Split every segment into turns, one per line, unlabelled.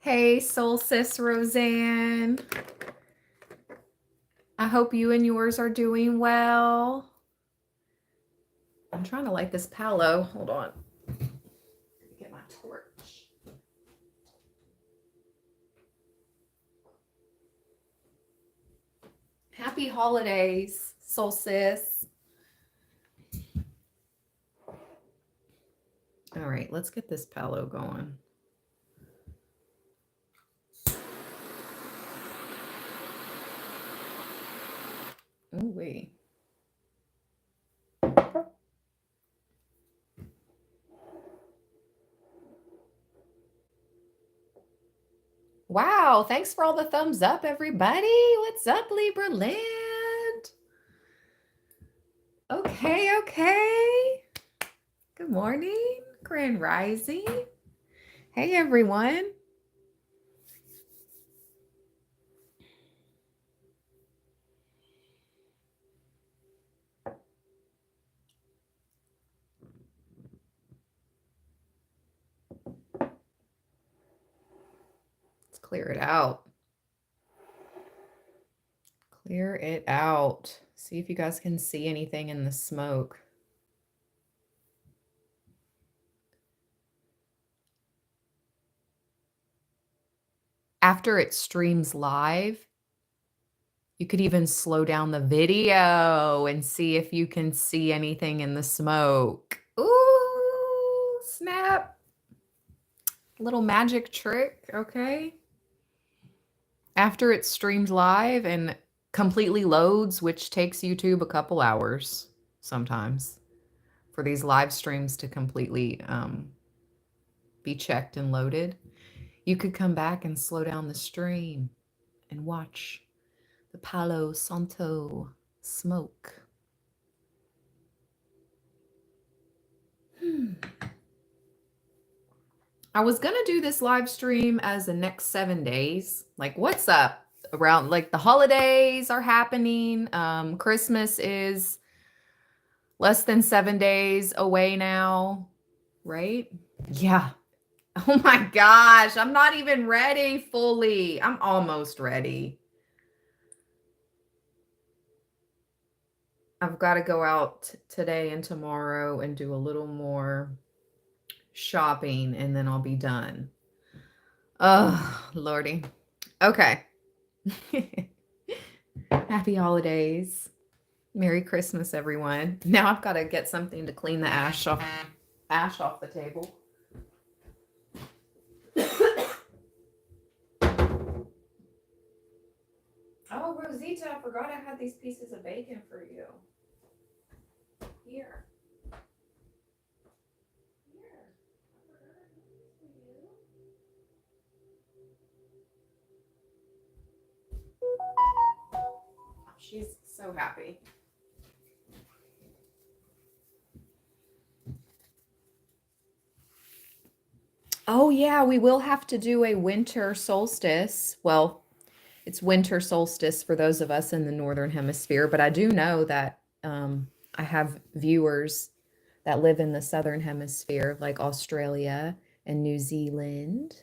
Hey, Soul Sis Roseanne. I hope you and yours are doing well. I'm trying to light this palo. Hold on. Get my torch. Happy holidays, Soul Sis. All right, let's get this palo going. Ooh wee. Wow, thanks for all the thumbs up, everybody. What's up, Libra land? Okay. Good morning, Grand Rising. Hey, everyone. Let's clear it out. Clear it out. See if you guys can see anything in the smoke. After it streams live, you could even slow down the video and see if you can see anything in the smoke. Ooh, snap. Little magic trick, okay? After it's streamed live and completely loads, which takes YouTube a couple hours sometimes for these live streams to completely be checked and loaded, you could come back and slow down the stream and watch the Palo Santo smoke. I was going to do this live stream as the next 7 days. Like, what's up? Around, like, the holidays are happening. Christmas is less than 7 days away now, right? Yeah. Oh my gosh. I'm not even ready fully. I'm almost ready. I've got to go out today and tomorrow and do a little more shopping, and then I'll be done. Oh, Lordy. Okay. Happy holidays. Merry Christmas, everyone. Now I've got to get something to clean the ash off the table. Oh, Rosita, I forgot I had these pieces of bacon for you. Here. She's so happy. Oh, yeah, we will have to do a winter solstice. Well, it's winter solstice for those of us in the Northern Hemisphere, but I do know that I have viewers that live in the Southern Hemisphere, like Australia and New Zealand.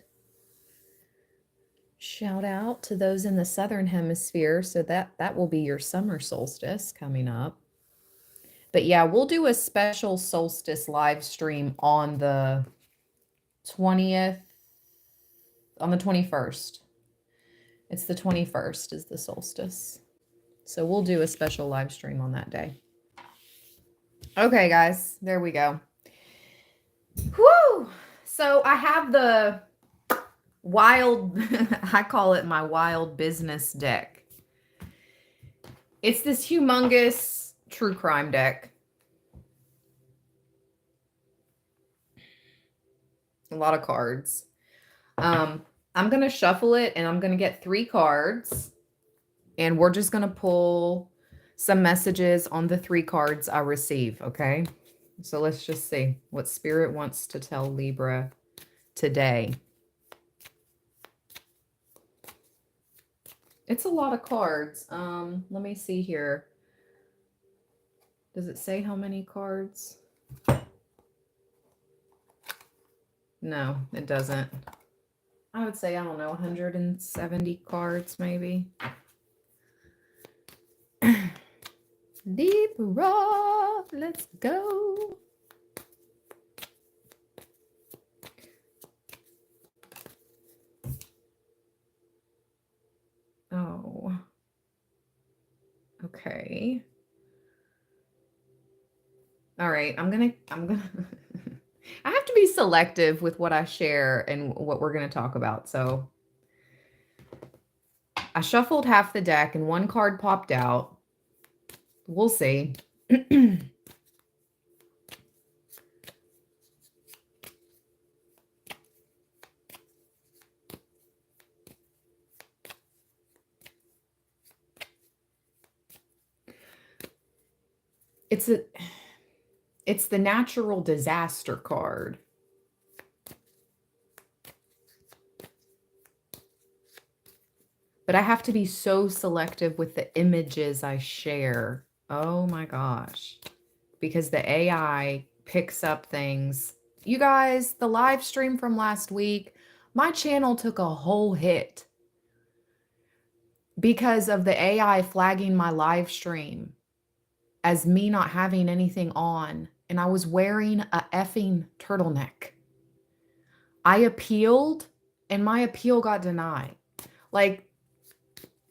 Shout out to those in the Southern Hemisphere. So that will be your summer solstice coming up. But yeah, we'll do a special solstice live stream on the 20th, on the 21st. It's the 21st is the solstice. So we'll do a special live stream on that day. Okay, guys, there we go. Whoo! So I have the wild, I call it my wild business deck. It's this humongous true crime deck. A lot of cards. I'm going to shuffle it and I'm going to get 3 cards. And we're just going to pull some messages on the 3 cards I receive, okay? So let's just see what Spirit wants to tell Libra today. It's a lot of cards. Let me see here. Does it say how many cards? No, it doesn't. I would say, I don't know, 170 cards maybe. Libra, let's go. Oh. Okay. All right, I'm gonna I have to be selective with what I share and what we're gonna talk about. So I shuffled half the deck and one card popped out. We'll see. It's the natural disaster card. But I have to be so selective with the images I share. Oh my gosh. Because the AI picks up things. You guys, the live stream from last week, my channel took a whole hit because of the AI flagging my live stream as me not having anything on. And I was wearing a effing turtleneck. I appealed and my appeal got denied. Like,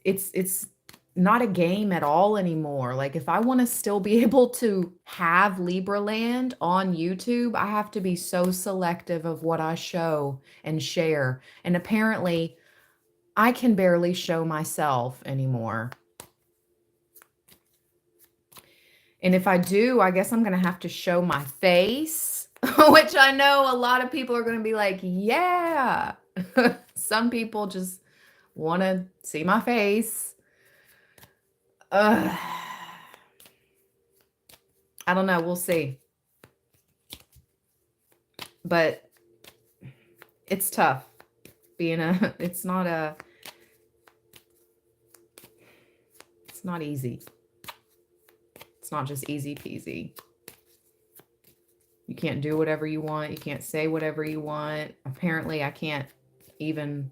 it's not a game at all anymore. Like, if I want to still be able to have Libra land on YouTube, I have to be so selective of what I show and share. And apparently, I can barely show myself anymore. And if I do, I guess I'm going to have to show my face, which I know a lot of people are going to be like, yeah. Some people just want to see my face. I don't know. We'll see. But it's tough being it's not easy. It's not just easy peasy. You can't do whatever you want. You can't say whatever you want. Apparently, I can't even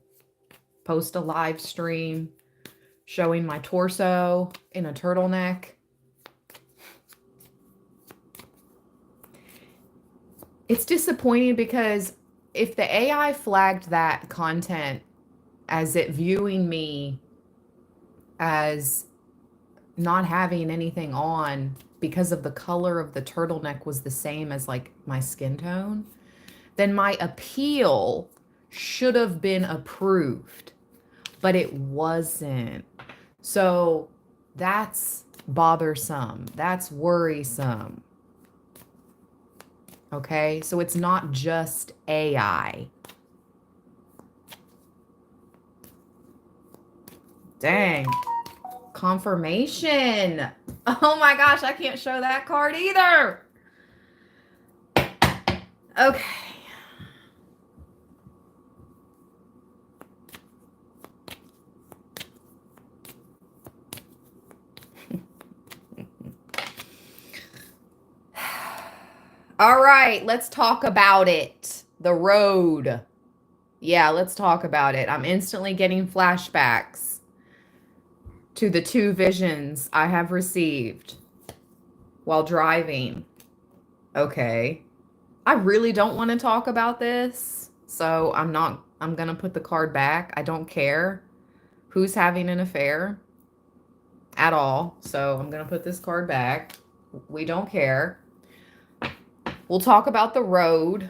post a live stream showing my torso in a turtleneck. It's disappointing because if the AI flagged that content as it viewing me as not having anything on because of the color of the turtleneck was the same as like my skin tone, then my appeal should have been approved, but it wasn't. So that's bothersome. That's worrisome. Okay, so it's not just AI. Dang. Confirmation. Oh my gosh, I can't show that card either. Okay. All right, let's talk about it. The road. Yeah, let's talk about it. I'm instantly getting flashbacks to the 2 visions I have received while driving. Okay. I really don't want to talk about this, so I'm going to put the card back. I don't care who's having an affair at all, so I'm going to put this card back. We don't care. We'll talk about the road.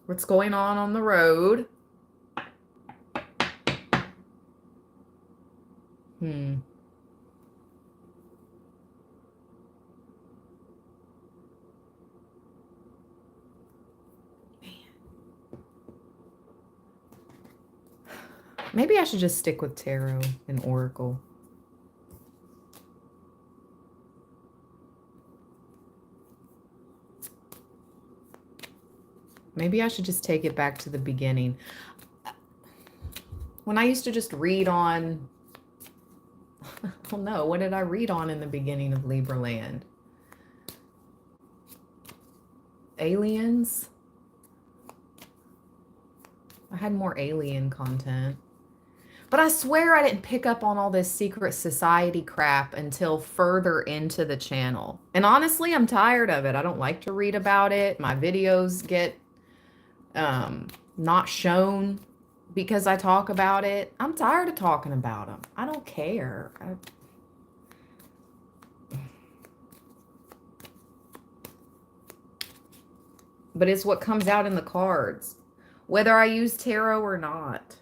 What's going on the road? Man. Maybe I should just stick with tarot and oracle. Maybe I should just take it back to the beginning. When I used to just read on, I don't know, what did I read on in the beginning of Libra Land? Aliens? I had more alien content. But I swear I didn't pick up on all this secret society crap until further into the channel. And honestly, I'm tired of it. I don't like to read about it. My videos get not shown because I talk about it. I'm tired of talking about them. I don't care. But it's what comes out in the cards, whether I use tarot or not.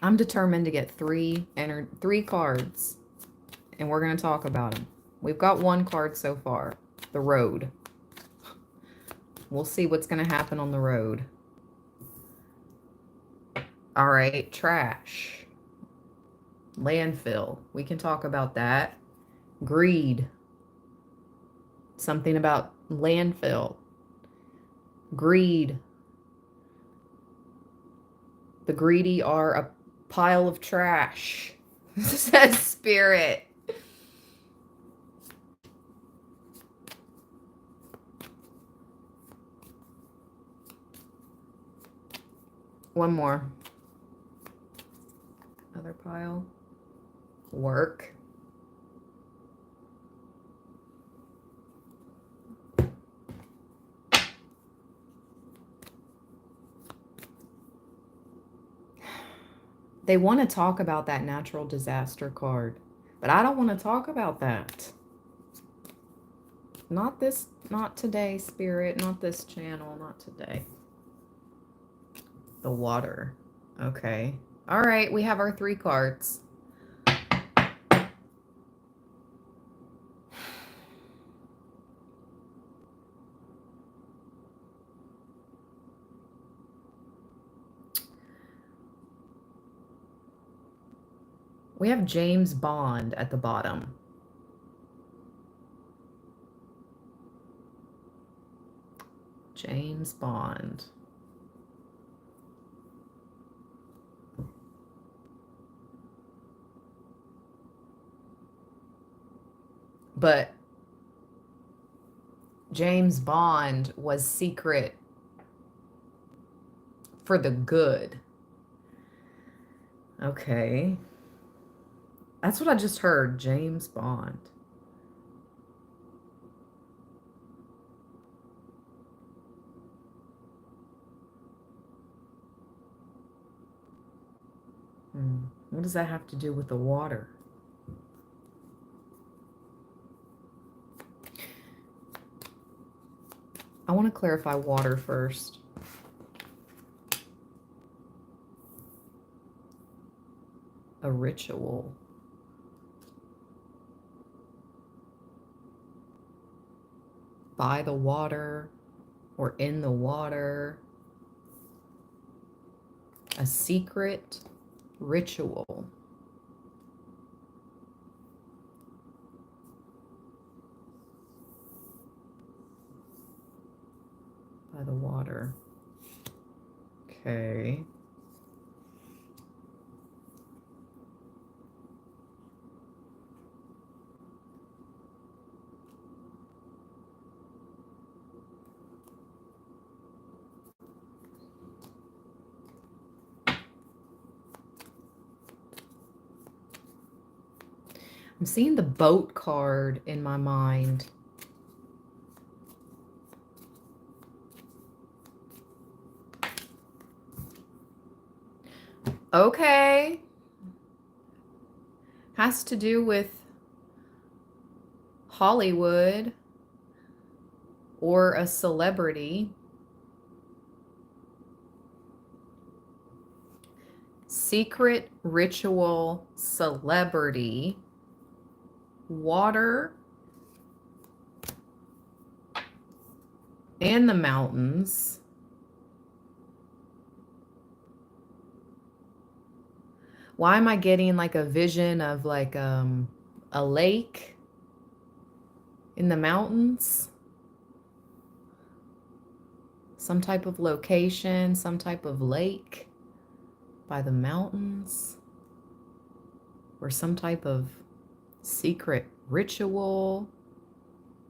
I'm determined to get three cards, and we're going to talk about them. We've got one card so far, the road. We'll see what's going to happen on the road. All right, trash. Landfill. We can talk about that. Greed. Something about landfill. Greed. The greedy are a pile of trash, says Spirit. One more. Other pile. Work. They want to talk about that natural disaster card, but I don't want to talk about that. Not today, Spirit. Not this channel. Not today. The water. Okay. All right, we have our 3 cards. We have James Bond at the bottom. James Bond. But James Bond was secret for the good. Okay. That's what I just heard, James Bond. What does that have to do with the water? I want to clarify water first. A ritual. By the water or in the water. A secret ritual. By the water. Okay. I'm seeing the boat card in my mind. Okay. Has to do with Hollywood or a celebrity. Secret ritual celebrity. Water and the mountains. Why am I getting like a vision of like a lake in the mountains? Some type of location, some type of lake by the mountains, or some type of secret ritual.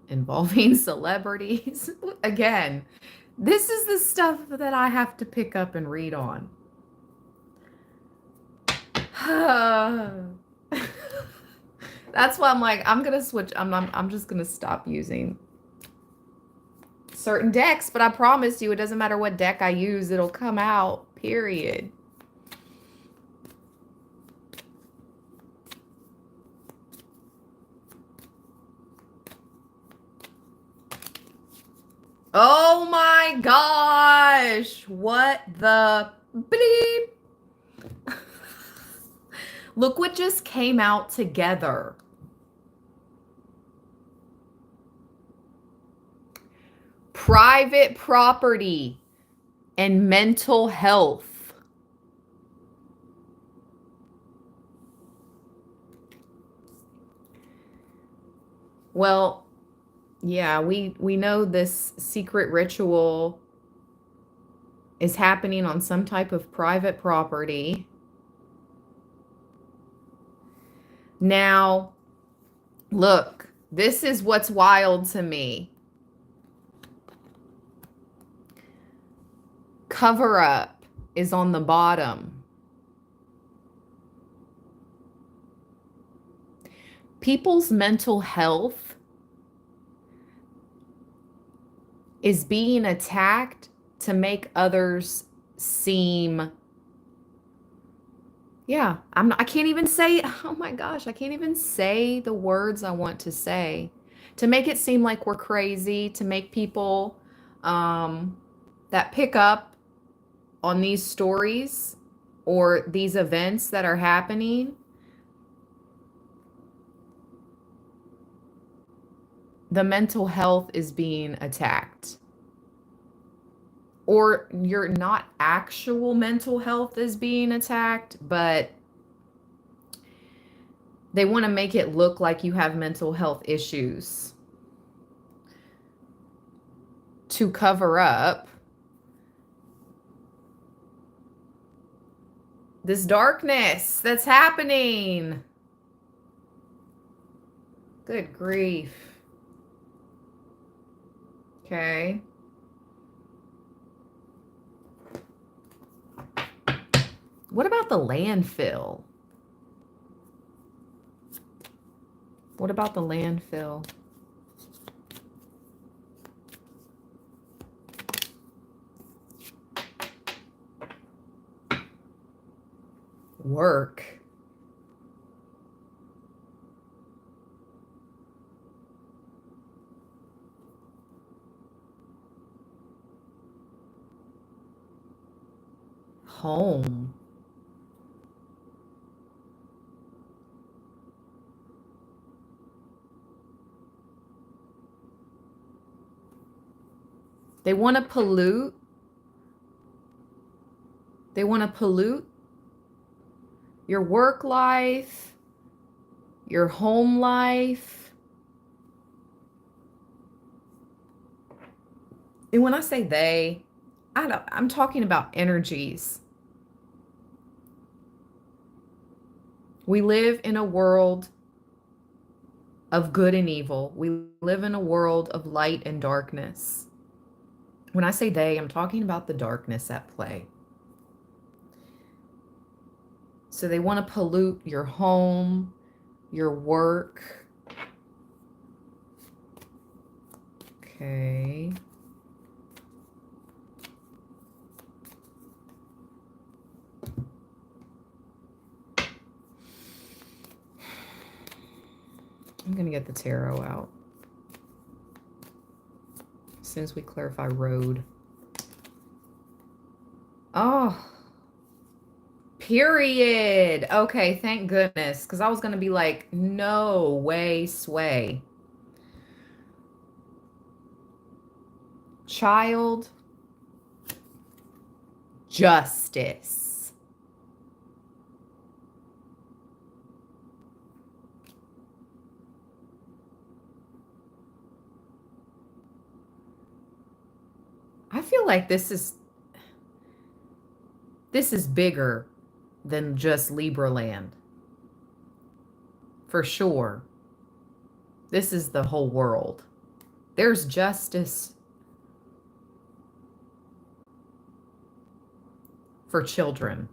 involving celebrities. Again, this is the stuff that I have to pick up and read on. That's why I'm like, I'm gonna switch. I'm just gonna stop using certain decks, but I promise you, it doesn't matter what deck I use, it'll come out, period. Oh my gosh, what the bleep? Look what just came out together. Private property and mental health. Well, yeah, we know this secret ritual is happening on some type of private property. Now, look, this is what's wild to me. Cover up is on the bottom. People's mental health is being attacked to make others seem, yeah, I can't even say, oh my gosh, I can't even say the words I want to say, to make it seem like we're crazy, to make people that pick up on these stories or these events that are happening, the mental health is being attacked. Or your not actual mental health is being attacked, but they want to make it look like you have mental health issues to cover up this darkness that's happening. Good grief. Okay. What about the landfill? What about the landfill? Work. Home. They want to pollute. They want to pollute your work life, your home life. And when I say they, I'm talking about energies. We live in a world of good and evil. We live in a world of light and darkness. When I say they, I'm talking about the darkness at play. So they want to pollute your home, your work. Okay. I'm going to get the tarot out as soon as we clarify road. Oh, period. Okay, thank goodness. Because I was going to be like, no way, sway. Child. Justice. I feel like this is bigger than just Libra land. For sure. This is the whole world. There's justice for children.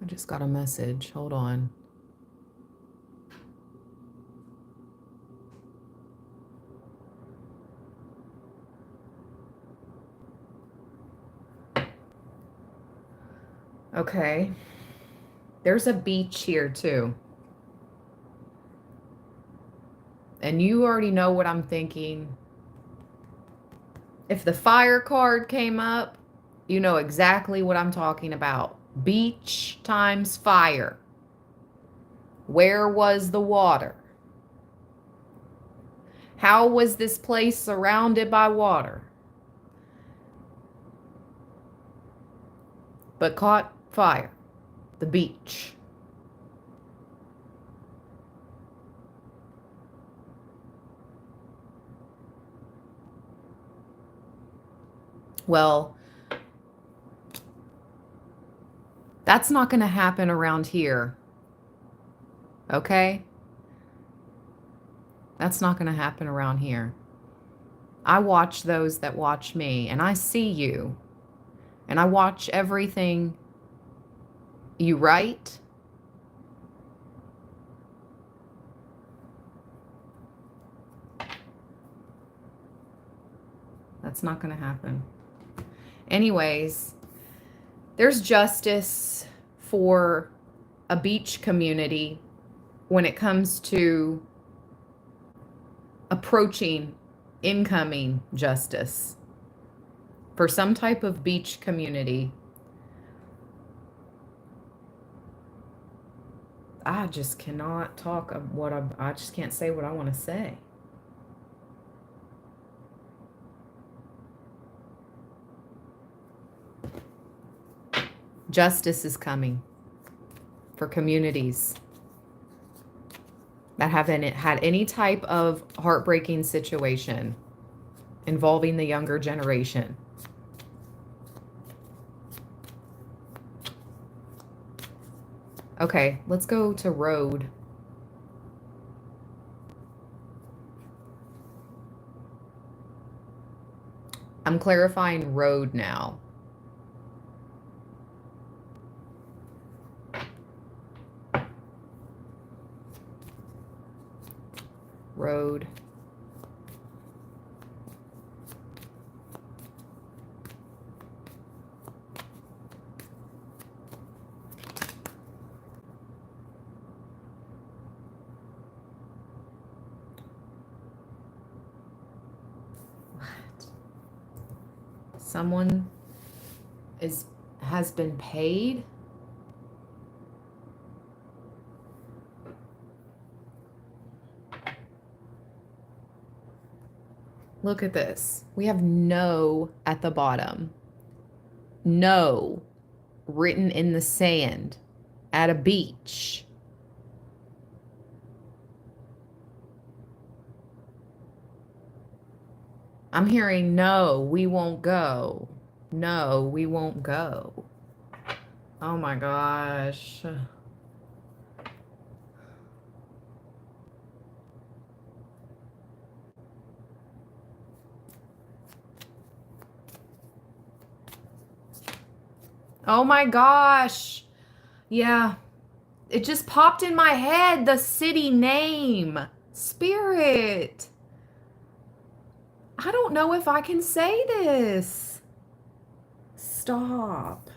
I just got a message. Hold on. Okay. There's a beach here too. And you already know what I'm thinking. If the fire card came up, you know exactly what I'm talking about. Beach times fire. Where was the water? How was this place surrounded by water? But caught fire. The beach. Well, that's not going to happen around here. Okay? That's not going to happen around here. I watch those that watch me, and I see you. And I watch everything you write. That's not going to happen. Anyways, there's justice for a beach community when it comes to approaching incoming justice for some type of beach community. I just cannot talk of what I just can't say what I want to say. Justice is coming for communities that haven't had any type of heartbreaking situation involving the younger generation. Okay, let's go to road. I'm clarifying road now. Road. What? Someone has been paid? Look at this. We have no at the bottom. No written in the sand at a beach. I'm hearing no, we won't go. No, we won't go. Oh my gosh. Oh my gosh. Yeah. It just popped in my head, the city name. Spirit. I don't know if I can say this. Stop.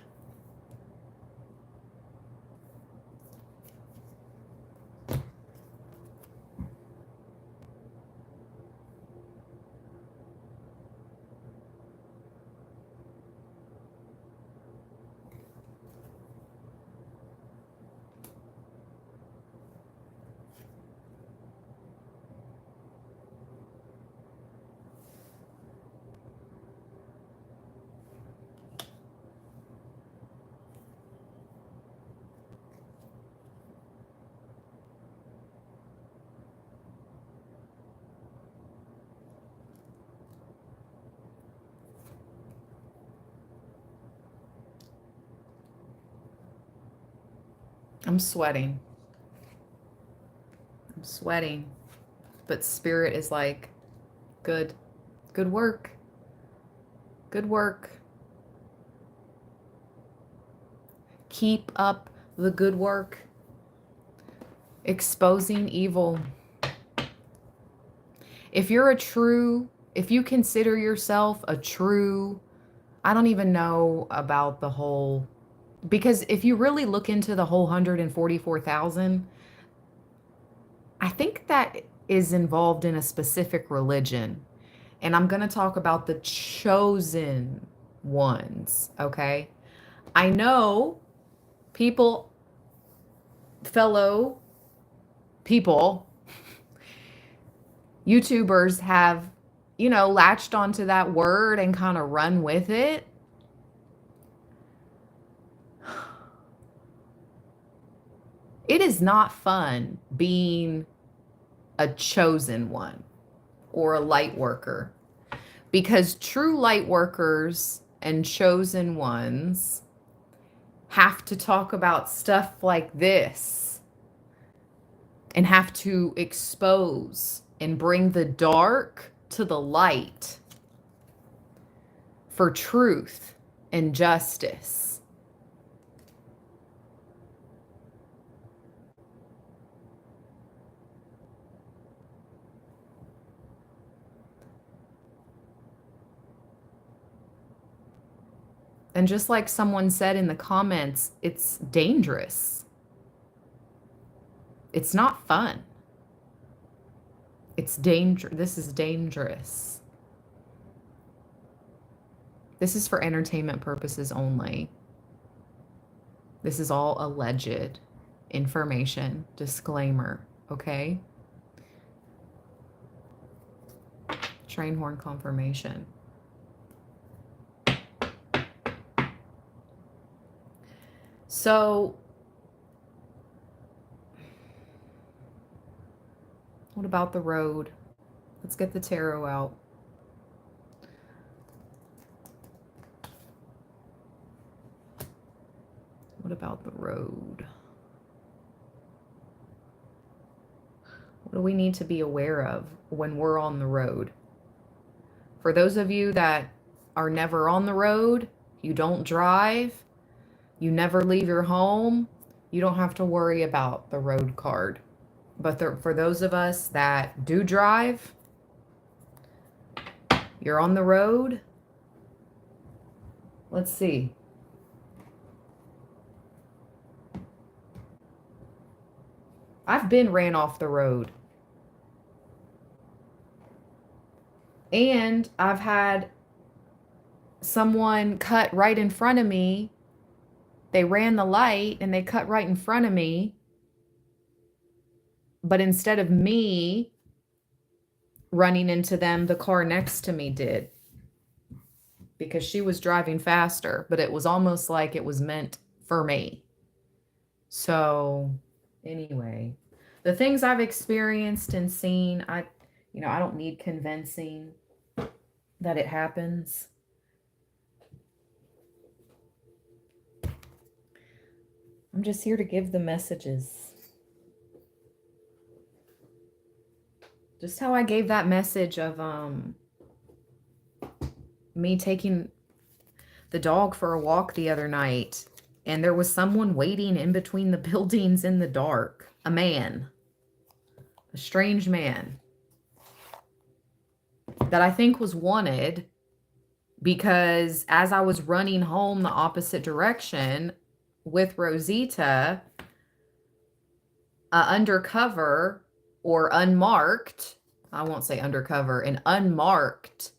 I'm sweating. I'm sweating. But spirit is like, good. Good work. Good work. Keep up the good work. Exposing evil. If you consider yourself a true, I don't even know about the whole, because if you really look into the whole 144,000, I think that is involved in a specific religion. And I'm going to talk about the chosen ones, okay? I know people, fellow people, YouTubers have, latched onto that word and kind of run with it. It is not fun being a chosen one or a light worker, because true light workers and chosen ones have to talk about stuff like this and have to expose and bring the dark to the light for truth and justice. And just like someone said in the comments, it's dangerous. It's not fun. It's danger. This is dangerous. This is for entertainment purposes only. This is all alleged information. Disclaimer, okay? Train horn confirmation. So, what about the road? Let's get the tarot out. What about the road? What do we need to be aware of when we're on the road? For those of you that are never on the road, you don't drive, you never leave your home, you don't have to worry about the road card. But for those of us that do drive, you're on the road. Let's see. I've been ran off the road. And I've had someone cut right in front of me. They ran the light and they cut right in front of me. But instead of me running into them, the car next to me did. Because she was driving faster, but it was almost like it was meant for me. So, anyway, the things I've experienced and seen, I don't need convincing that it happens. I'm just here to give the messages. Just how I gave that message of me taking the dog for a walk the other night, and there was someone waiting in between the buildings in the dark. A man. A strange man. That I think was wanted, because as I was running home the opposite direction with Rosita, undercover or unmarked, I won't say undercover, an unmarked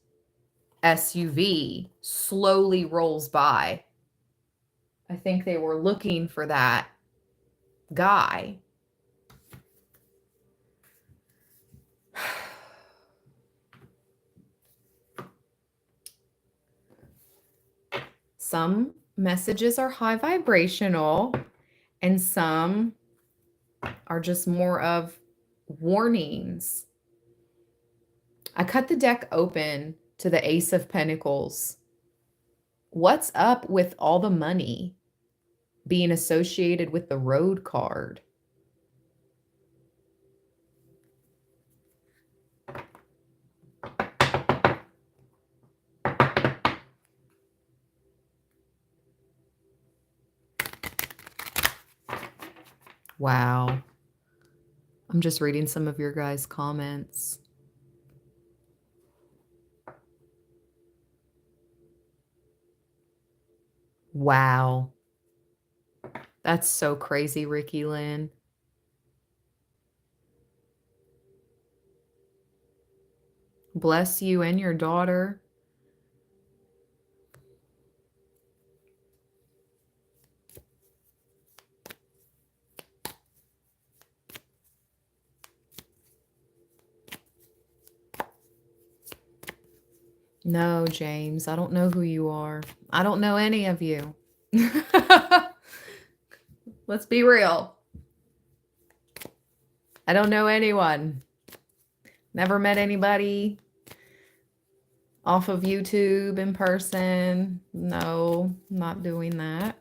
SUV slowly rolls by. I think they were looking for that guy. Some messages are high vibrational and some are just more of warnings. I cut the deck open to the Ace of Pentacles. What's up with all the money? being associated with the Road card. Wow. I'm just reading some of your guys' comments. Wow. That's so crazy, Ricky Lynn. Bless you and your daughter. No, James, I don't know who you are. I don't know any of you. Let's be real. I don't know anyone. Never met anybody off of YouTube in person. No, not doing that.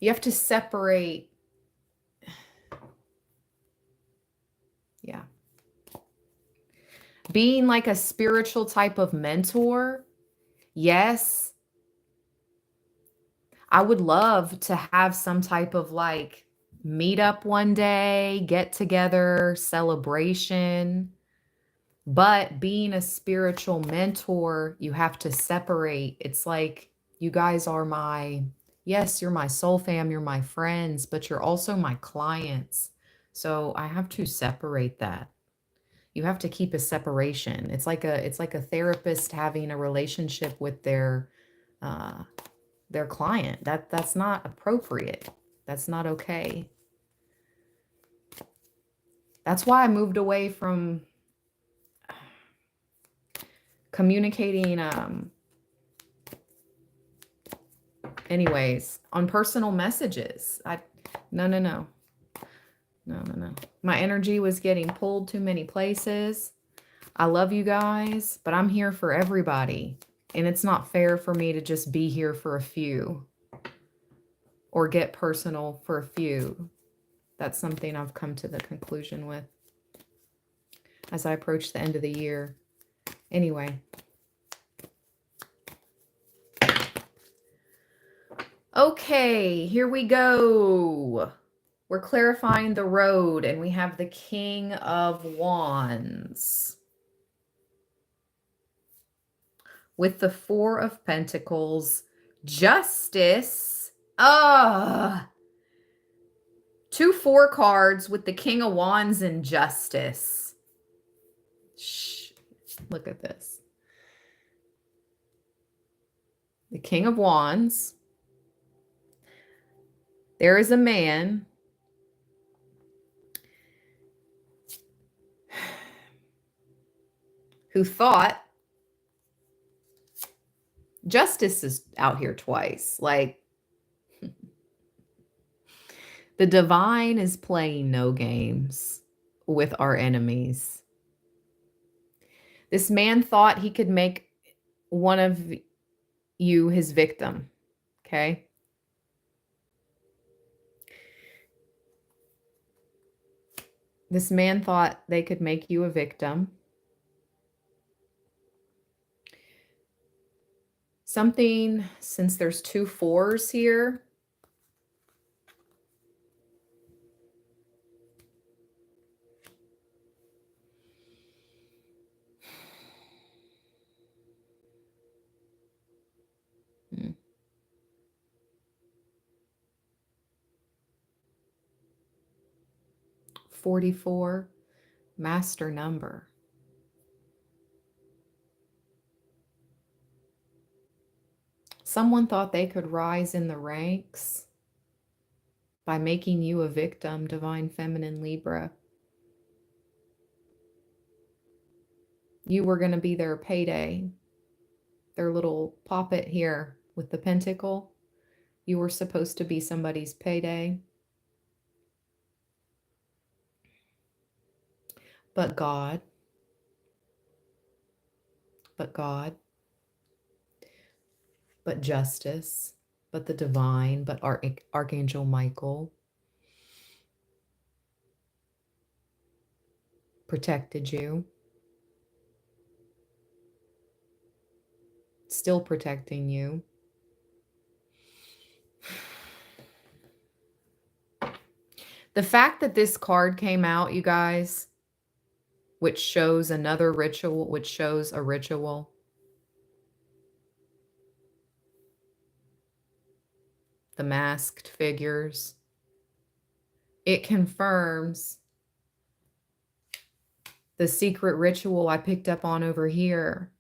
You have to separate. Yeah. Being like a spiritual type of mentor. Yes. I would love to have some type of like meetup one day, get together, celebration. But being a spiritual mentor, you have to separate. It's like you guys are yes, you're my soul fam, you're my friends, but you're also my clients. So I have to separate that. You have to keep a separation. It's like a therapist having a relationship with their client. That's not appropriate. That's not okay. That's why I moved away from communicating anyways on personal messages. No. My energy was getting pulled too many places. I love you guys, but I'm here for everybody. And it's not fair for me to just be here for a few or get personal for a few. That's something I've come to the conclusion with as I approach the end of the year. Anyway. Okay, here we go. We're clarifying the road, and we have the King of Wands with the Four of Pentacles, Justice. Two 4 cards with the King of Wands and Justice. Shh. Look at this. The King of Wands. There is a man who thought justice is out here twice. Like, the divine is playing no games with our enemies. This man thought he could make one of you his victim. Okay. This man thought they could make you a victim. Something, since there's 2 4s here. Hmm. 44, master number. Someone thought they could rise in the ranks by making you a victim, Divine Feminine Libra. You were going to be their payday, their little poppet here with the pentacle. You were supposed to be somebody's payday. But God, but justice, but the divine, but Archangel Michael protected you. Still protecting you. The fact that this card came out, you guys, which shows another ritual, which shows a ritual. The masked figures. It confirms the secret ritual I picked up on over here.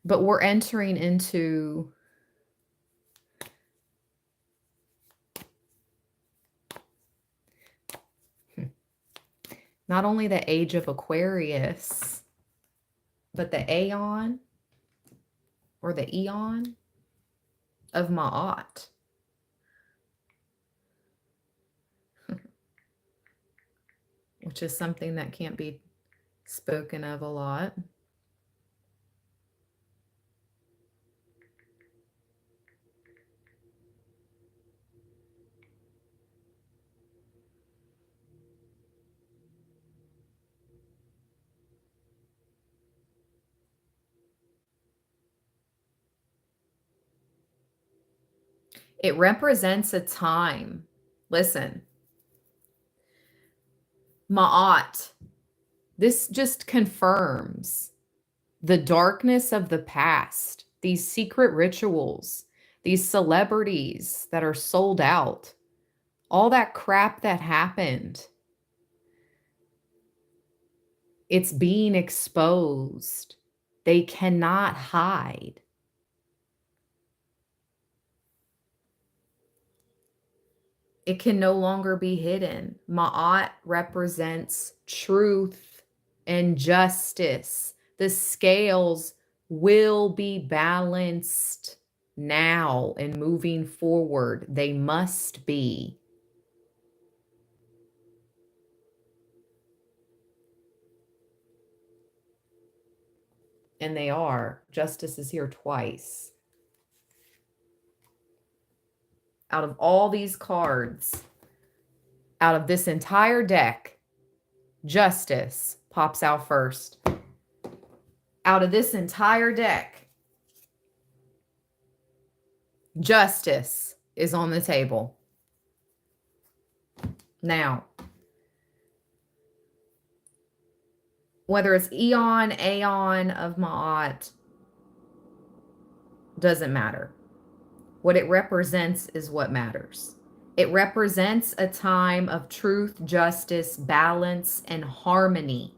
But we're entering into not only the age of Aquarius, but the aeon or the eon of Maat. Which is something that can't be spoken of a lot. It represents a time. Listen, Maat, this just confirms the darkness of the past, these secret rituals, these celebrities that are sold out, all that crap that happened. It's being exposed. They cannot hide. It can no longer be hidden. Maat represents truth and justice. The scales will be balanced now and moving forward. They must be. And they are. Justice is here twice. Out of all these cards, out of this entire deck, Justice pops out first. Out of this entire deck, Justice is on the table. Now, whether it's Eon, Aeon of Maat, doesn't matter. What it represents is what matters. It represents a time of truth, justice, balance, and harmony.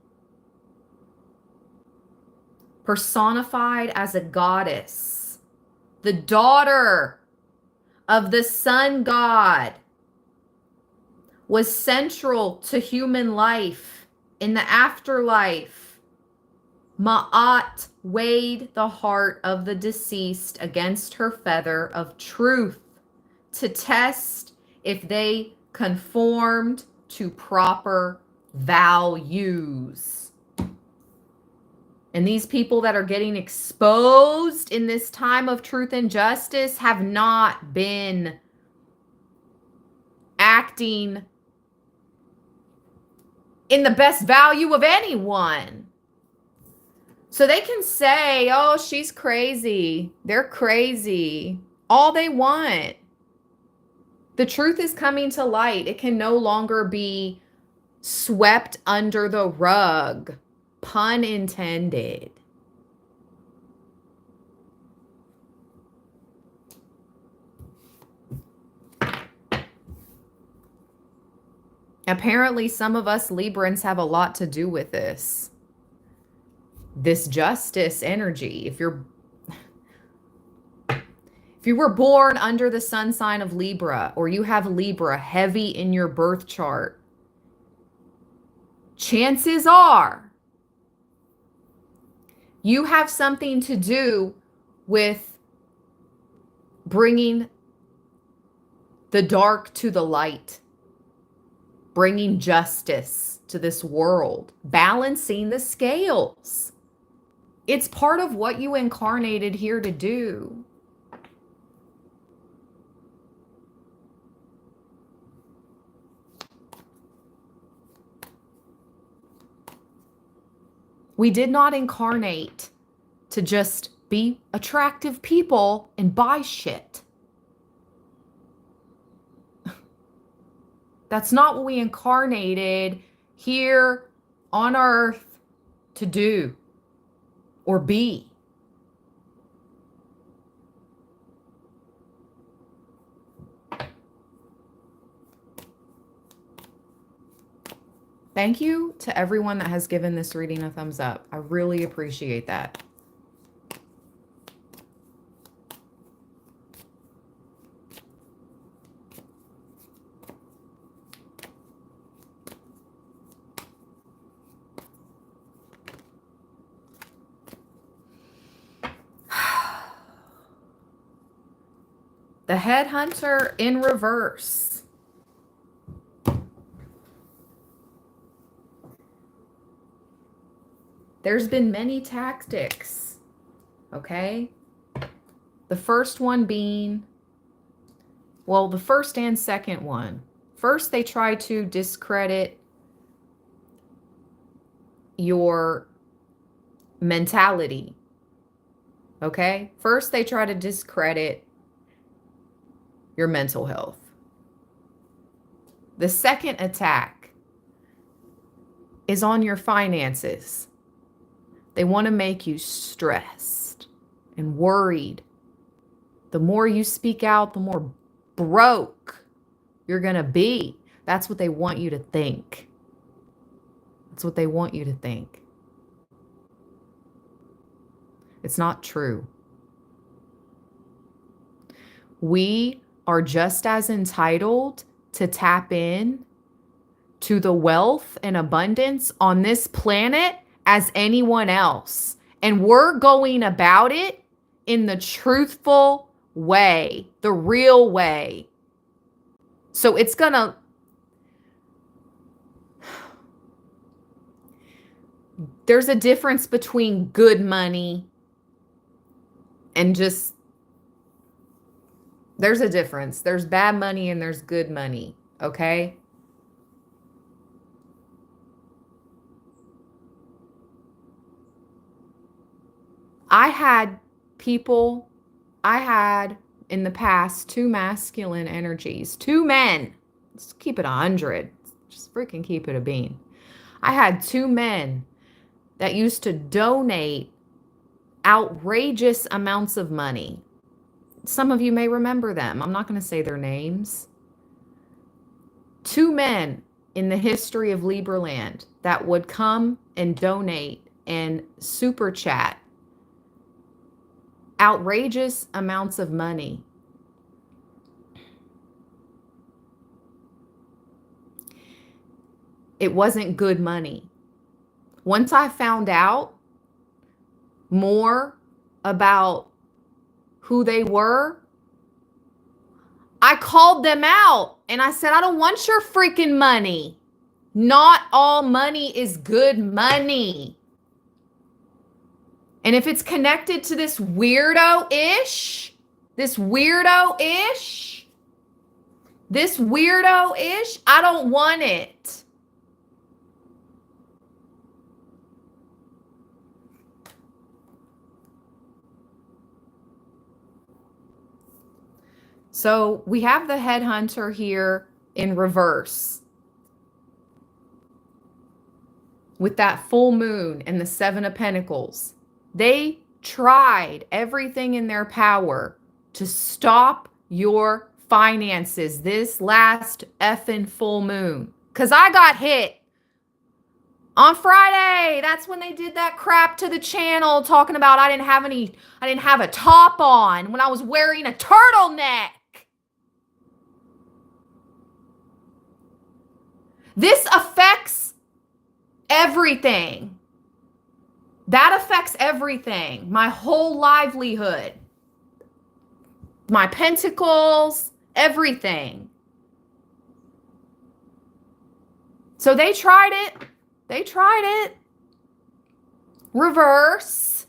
Personified as a goddess, the daughter of the sun god, was central to human life in the afterlife. Maat weighed the heart of the deceased against her feather of truth to test if they conformed to proper values. And these people that are getting exposed in this time of truth and justice have not been acting in the best value of anyone. So they can say, oh, she's crazy. They're crazy. All they want. The truth is coming to light. It can no longer be swept under the rug. Pun intended. Apparently, some of us Librans have a lot to do with this. This justice energy. If you were born under the sun sign of Libra, or you have Libra heavy in your birth chart, chances are you have something to do with bringing the dark to the light, bringing justice to this world, balancing the scales. It's part of what you incarnated here to do. We did not incarnate to just be attractive people and buy shit. That's not what we incarnated here on earth to do or be. Thank you to everyone that has given this reading a thumbs up. I really appreciate that. The headhunter in reverse. There's been many tactics, okay? The first one being, well, the first and second one. First, they try to discredit your mentality, okay? First, they try to discredit your mental health. The second attack is on your finances. They want to make you stressed and worried. The more you speak out, the more broke you're going to be. That's what they want you to think. That's what they want you to think. It's not true. We are just as entitled to tap in to the wealth and abundance on this planet as anyone else. And we're going about it in the truthful way, the real way. So it's gonna, there's a difference between good money and just, there's a difference. There's bad money and there's good money, okay? I had in the past 2 masculine energies, 2 men. Let's keep it 100. Just freaking keep it a bean. I had 2 men that used to donate outrageous amounts of money. Some of you may remember them. I'm not going to say their names. 2 men in the history of Libra land that would come and donate and super chat outrageous amounts of money. It wasn't good money. Once I found out more about who they were, I called them out and I said, I don't want your freaking money. Not all money is good money. And if it's connected to this weirdo-ish, I don't want it. So we have the headhunter here in reverse with that full moon and the 7 of Pentacles. They tried everything in their power to stop your finances this last effing full moon. Because I got hit on Friday. That's when they did that crap to the channel talking about I didn't have a top on when I was wearing a turtleneck. This affects everything. That affects everything. My whole livelihood. My pentacles, everything. So they tried it. Reverse.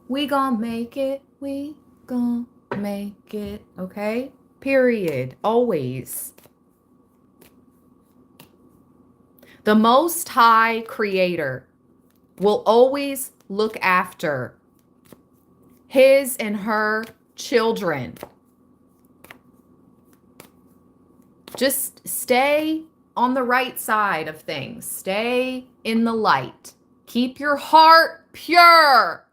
We gon' make it. We gon' make it. Okay? Period. Always. The Most High Creator will always look after his and her children. Just stay on the right side of things. Stay in the light. Keep your heart pure.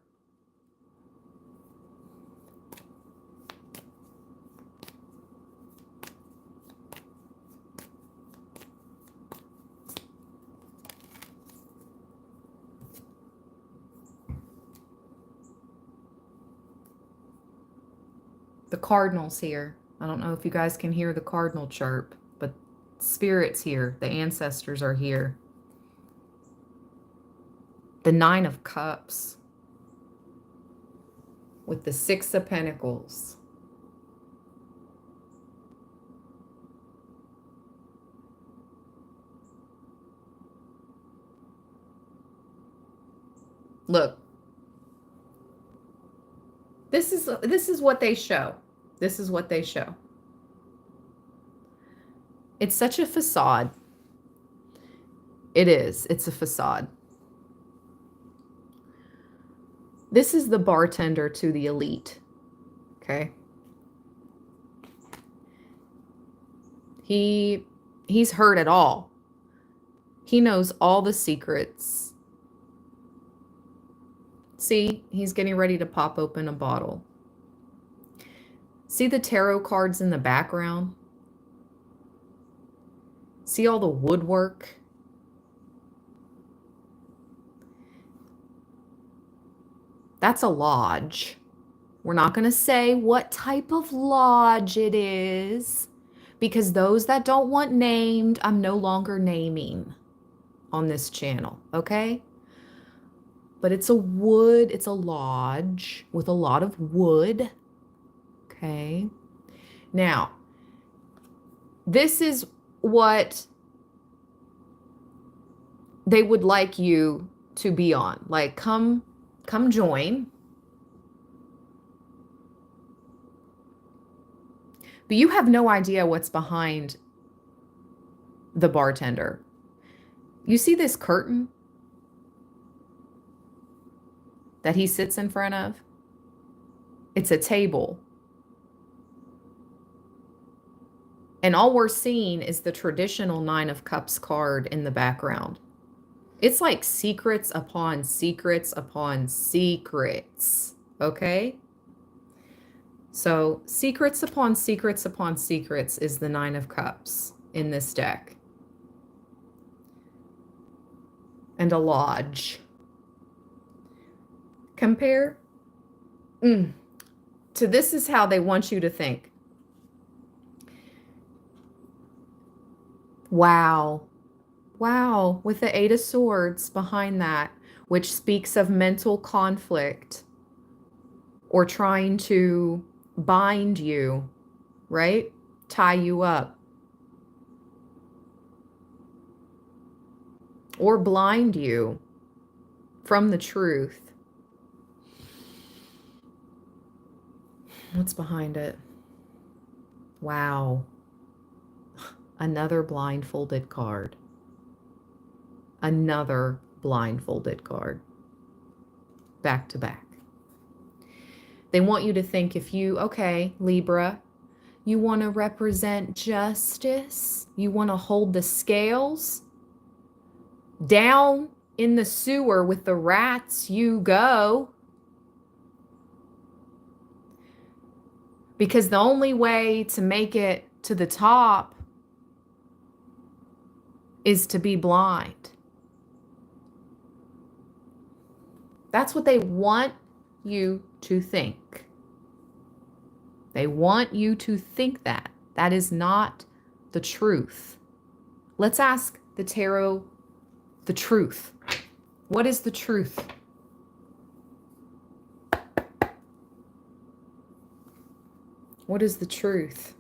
The cardinal's here. I don't know if you guys can hear the cardinal chirp, but spirit's here. The ancestors are here. The Nine of Cups with the Six of Pentacles. Look, this is what they show. This is what they show. It's such a facade. It is. It's a facade. This is the bartender to the elite. Okay. He's heard it all. He knows all the secrets. See, he's getting ready to pop open a bottle. See the tarot cards in the background? See all the woodwork? That's a lodge. We're not going to say what type of lodge it is, because those that don't want named, I'm no longer naming on this channel, okay? But it's a lodge with a lot of wood, okay? Now, this is what they would like you to be on. Like, come join. But you have no idea what's behind the bartender. You see this curtain that he sits in front of? It's a table. And all we're seeing is the traditional Nine of Cups card in the background. It's like secrets upon secrets upon secrets, okay? So secrets upon secrets upon secrets is the Nine of Cups in this deck. And a lodge. Compare to this is how they want you to think. Wow. Wow, with the Eight of Swords behind that, which speaks of mental conflict or trying to bind you, right? Tie you up. Or blind you from the truth. What's behind it? Wow. Another blindfolded card. Another blindfolded card. Back to back. They want you to think if you, okay, Libra, you want to represent justice. You want to hold the scales. Down in the sewer with the rats you go. Because the only way to make it to the top is to be blind. That's what they want you to think. They want you to think that. That is not the truth. Let's ask the tarot the truth. What is the truth? What is the truth?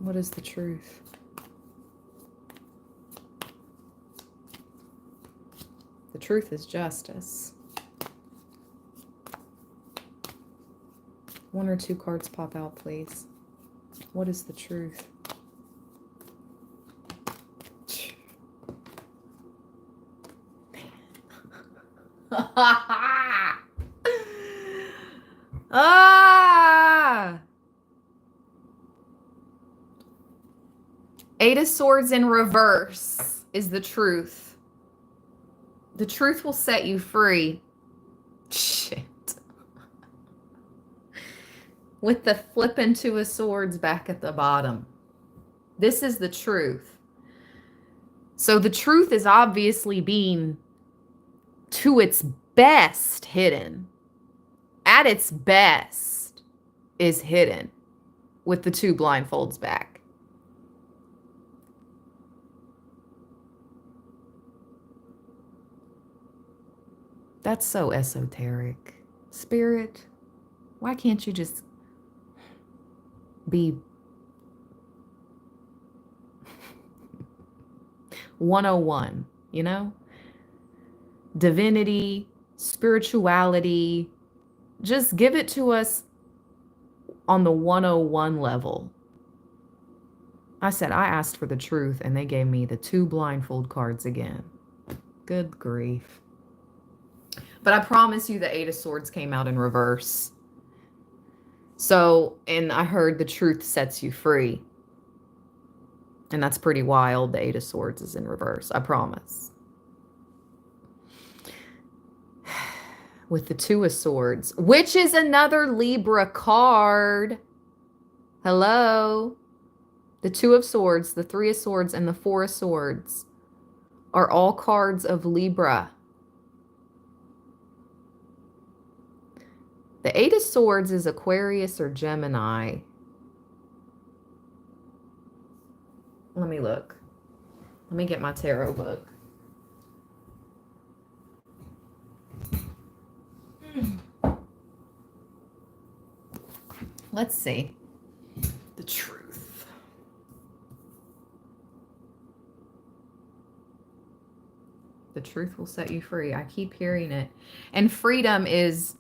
What is the truth? The truth is justice. 1 or 2 cards pop out, please. What is the truth? Ah! 8 of Swords in reverse is the truth. The truth will set you free. Shit. With the flipping 2 of Swords back at the bottom. This is the truth. So the truth is obviously being to its best hidden. At its best is hidden with the 2 blindfolds back. That's so esoteric. Spirit, why can't you just be 101, you know? Divinity, spirituality, just give it to us on the 101 level. I said I asked for the truth and they gave me the 2 blindfold cards again. Good grief. But I promise you the 8 of Swords came out in reverse. So, and I heard the truth sets you free. And that's pretty wild. The 8 of Swords is in reverse. I promise. With the 2 of Swords, which is another Libra card. Hello. The 2 of Swords, the 3 of Swords, and the 4 of Swords are all cards of Libra. The 8 of Swords is Aquarius or Gemini. Let me look. Let me get my tarot book. Let's see. The truth. The truth will set you free. I keep hearing it. And freedom is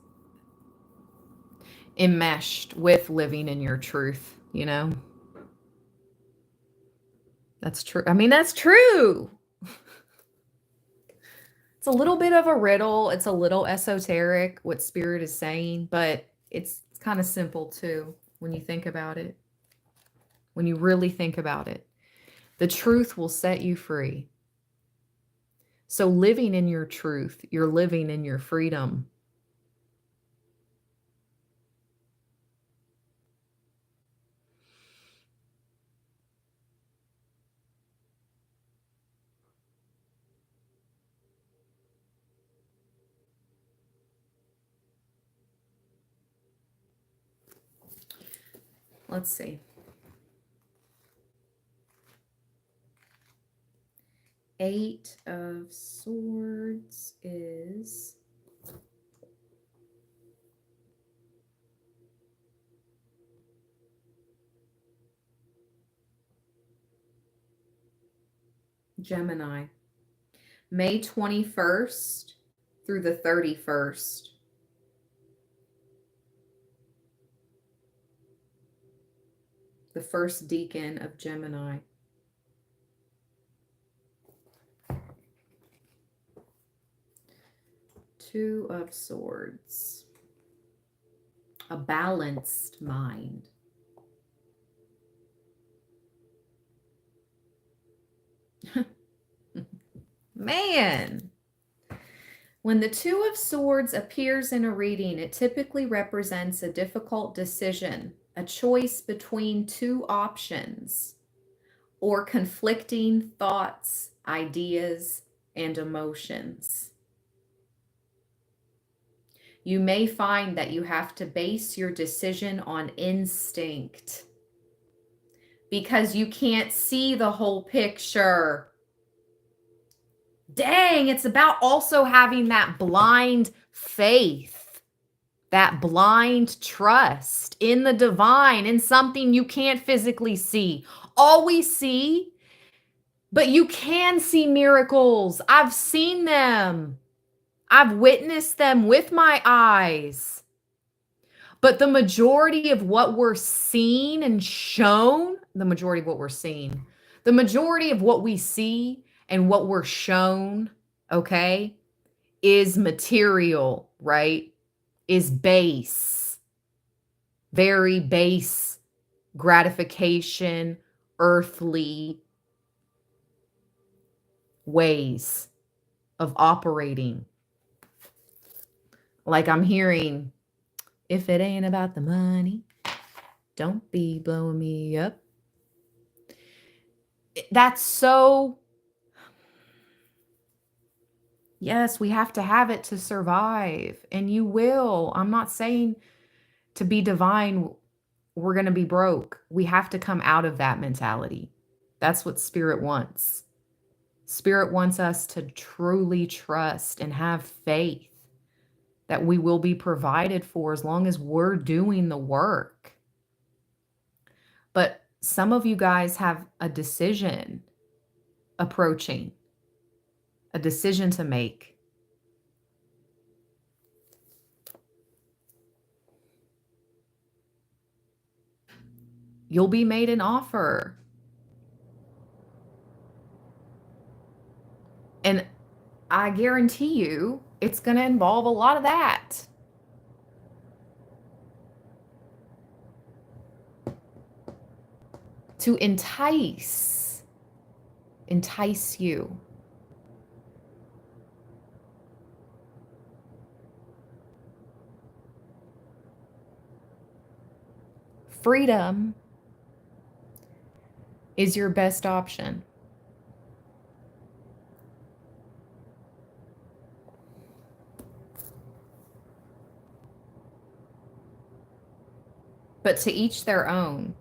enmeshed with living in your truth, you know? That's true. I mean, that's true. It's a little bit of a riddle. It's a little esoteric, what Spirit is saying, but it's kind of simple too when you think about it. When you really think about it. The truth will set you free. So living in your truth, you're living in your freedom. Let's see. 8 of Swords is Gemini. May 21st through the 31st. The first decan of Gemini. Two of Swords. A balanced mind. Man. When the Two of Swords appears in a reading, it typically represents a difficult decision, a choice between 2 options, or conflicting thoughts, ideas, and emotions. You may find that you have to base your decision on instinct because you can't see the whole picture. Dang, it's about also having that blind faith, that blind trust in the divine, in something you can't physically see. Always see, but you can see miracles. I've seen them. I've witnessed them with my eyes. But the majority of what we're seeing and shown, the majority of what we're seeing, the majority of what we see and what we're shown, okay, is material, right? Is base, very base gratification, earthly ways of operating. Like I'm hearing, if it ain't about the money, don't be blowing me up. That's so, yes, we have to have it to survive. And you will. I'm not saying to be divine, we're going to be broke. We have to come out of that mentality. That's what spirit wants. Spirit wants us to truly trust and have faith that we will be provided for as long as we're doing the work. But some of you guys have a decision approaching, a decision to make. You'll be made an offer. And I guarantee you, it's going to involve a lot of that. To entice you. Freedom is your best option. But to each their own.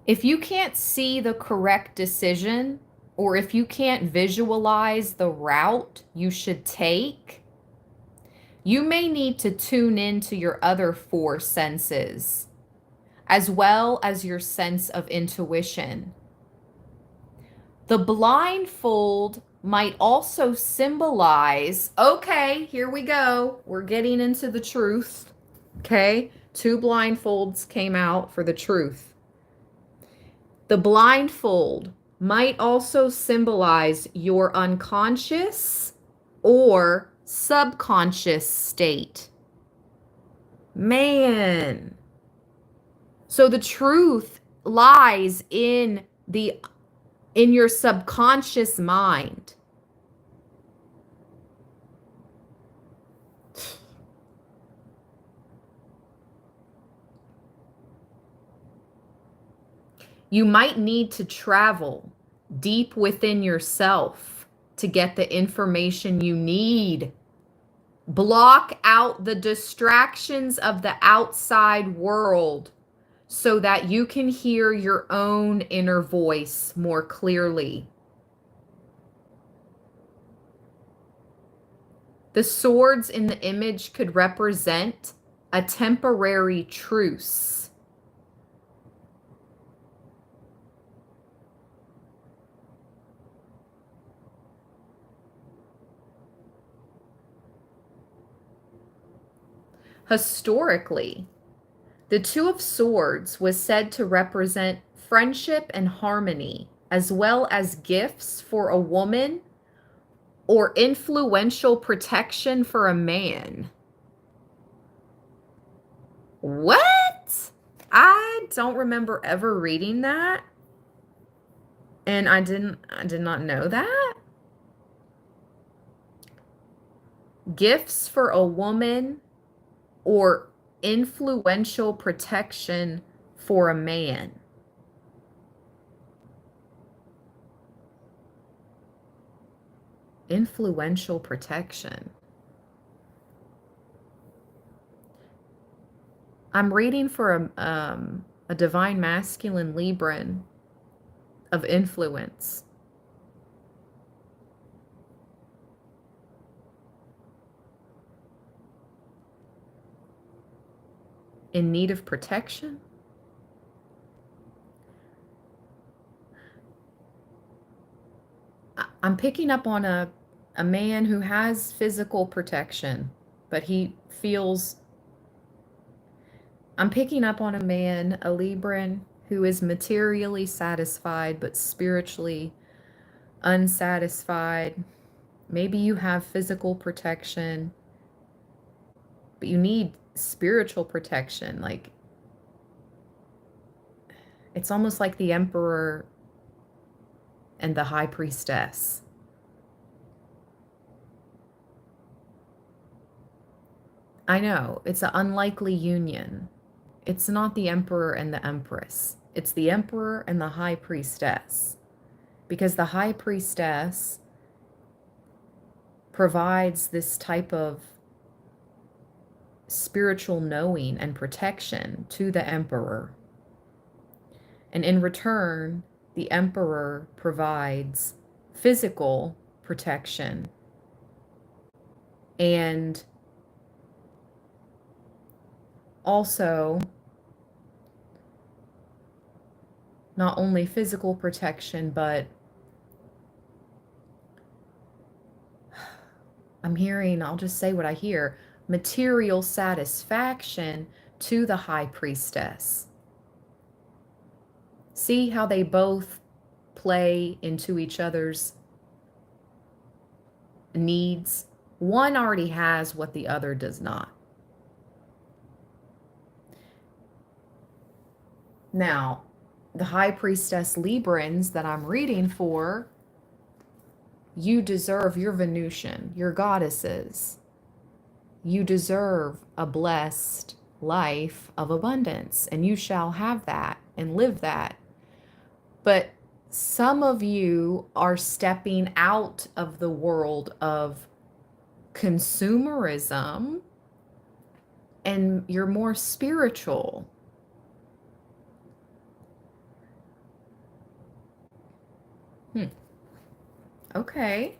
If you can't see the correct decision, or if you can't visualize the route you should take, you may need to tune into your other 4 senses, as well as your sense of intuition. The blindfold might also symbolize, okay, here we go. We're getting into the truth. Okay, 2 blindfolds came out for the truth. The blindfold might also symbolize your unconscious or subconscious state. Man. So the truth lies in your subconscious mind. You might need to travel deep within yourself to get the information you need. Block out the distractions of the outside world so that you can hear your own inner voice more clearly. The swords in the image could represent a temporary truce. Historically, the Two of Swords was said to represent friendship and harmony, as well as gifts for a woman or influential protection for a man. What? I don't remember ever reading that. And I did not know that. Gifts for a woman or influential protection for a man. Influential protection. I'm reading for a divine masculine Libran of influence. In need of protection? I'm picking up on a man who has physical protection, but he feels, I'm picking up on a man, a Libran, who is materially satisfied but spiritually unsatisfied. Maybe you have physical protection, but you need spiritual protection. Like, it's almost like the Emperor and the High Priestess. I know, it's an unlikely union. It's not the Emperor and the Empress. It's the Emperor and the High Priestess. Because the High Priestess provides this type of spiritual knowing and protection to the Emperor. And in return, the Emperor provides physical protection and also not only physical protection, but I'm hearing, I'll just say what I hear, material satisfaction to the High Priestess. See how they both play into each other's needs? One already has what the other does not. Now, the High Priestess Librans that I'm reading for, you deserve your Venusian, your goddesses. You deserve a blessed life of abundance, and you shall have that and live that. But some of you are stepping out of the world of consumerism and you're more spiritual. Okay.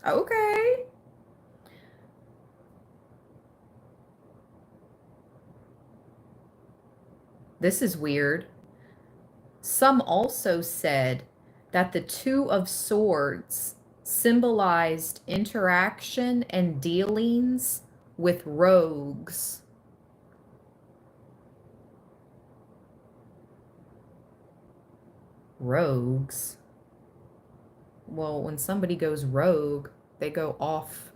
Okay. This is weird. Some also said that the Two of Swords symbolized interaction and dealings with rogues. Rogues? Well, when somebody goes rogue, they go off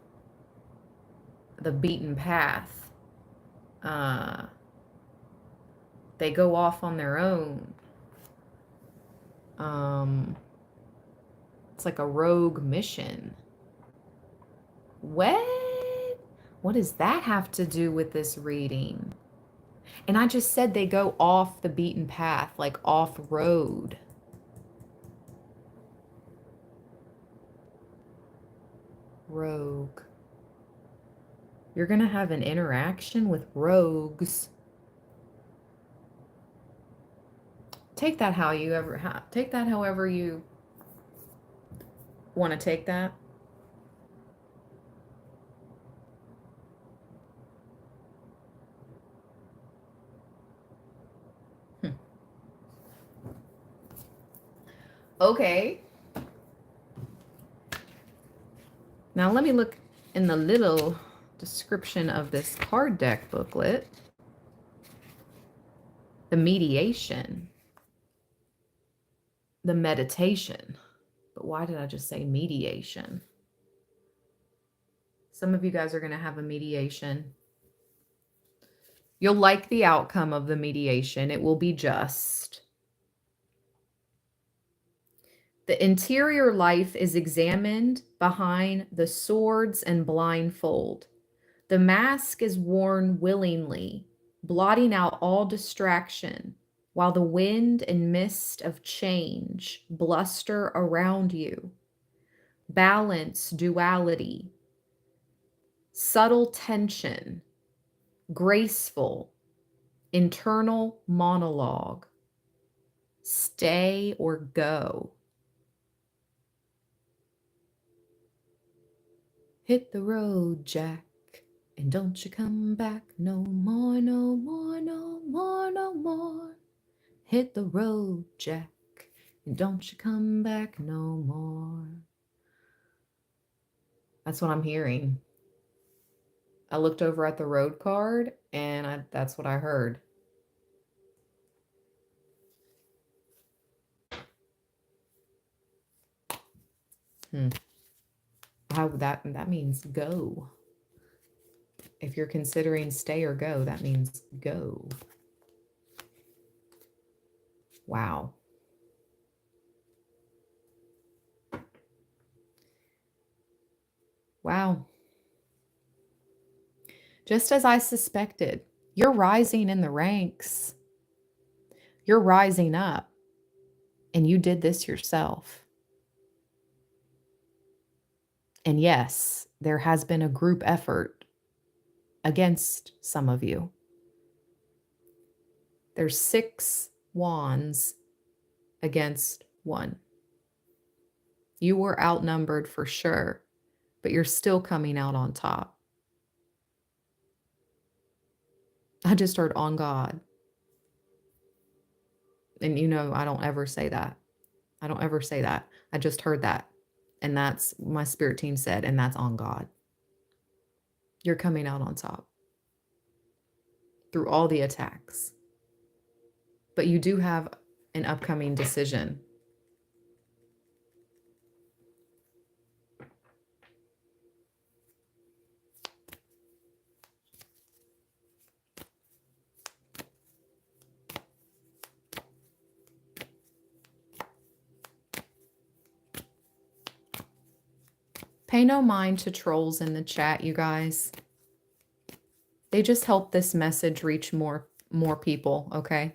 the beaten path. They go off on their own. It's like a rogue mission. What? What does that have to do with this reading? And I just said they go off the beaten path, like off road. Rogue. You're going to have an interaction with rogues. Take that take that however you want to take that. Okay. Now let me look in the little description of this card deck booklet. The mediation. The meditation. But why did I just say mediation? Some of you guys are going to have a mediation. You'll like the outcome of the mediation. It will be just. The interior life is examined behind the swords and blindfold. The mask is worn willingly, blotting out all distraction, while the wind and mist of change bluster around you. Balance, duality, subtle tension, graceful, internal monologue. Stay or go. Hit the road, Jack, and don't you come back no more, no more, no more, no more. Hit the road, Jack, and don't you come back no more. That's what I'm hearing. I looked over at the road card and that's what I heard. How that means go. If you're considering stay or go, that means go. Wow. Wow. Just as I suspected, you're rising in the ranks. You're rising up. And you did this yourself. And yes, there has been a group effort against some of you. There's 6 wands against 1. You were outnumbered for sure, but you're still coming out on top. I just heard on God. And you know, I don't ever say that. I don't ever say that. I just heard that. And that's my spirit team said, and that's on God. You're coming out on top through all the attacks. But you do have an upcoming decision. Pay no mind to trolls in the chat, you guys. They just help this message reach more people, okay?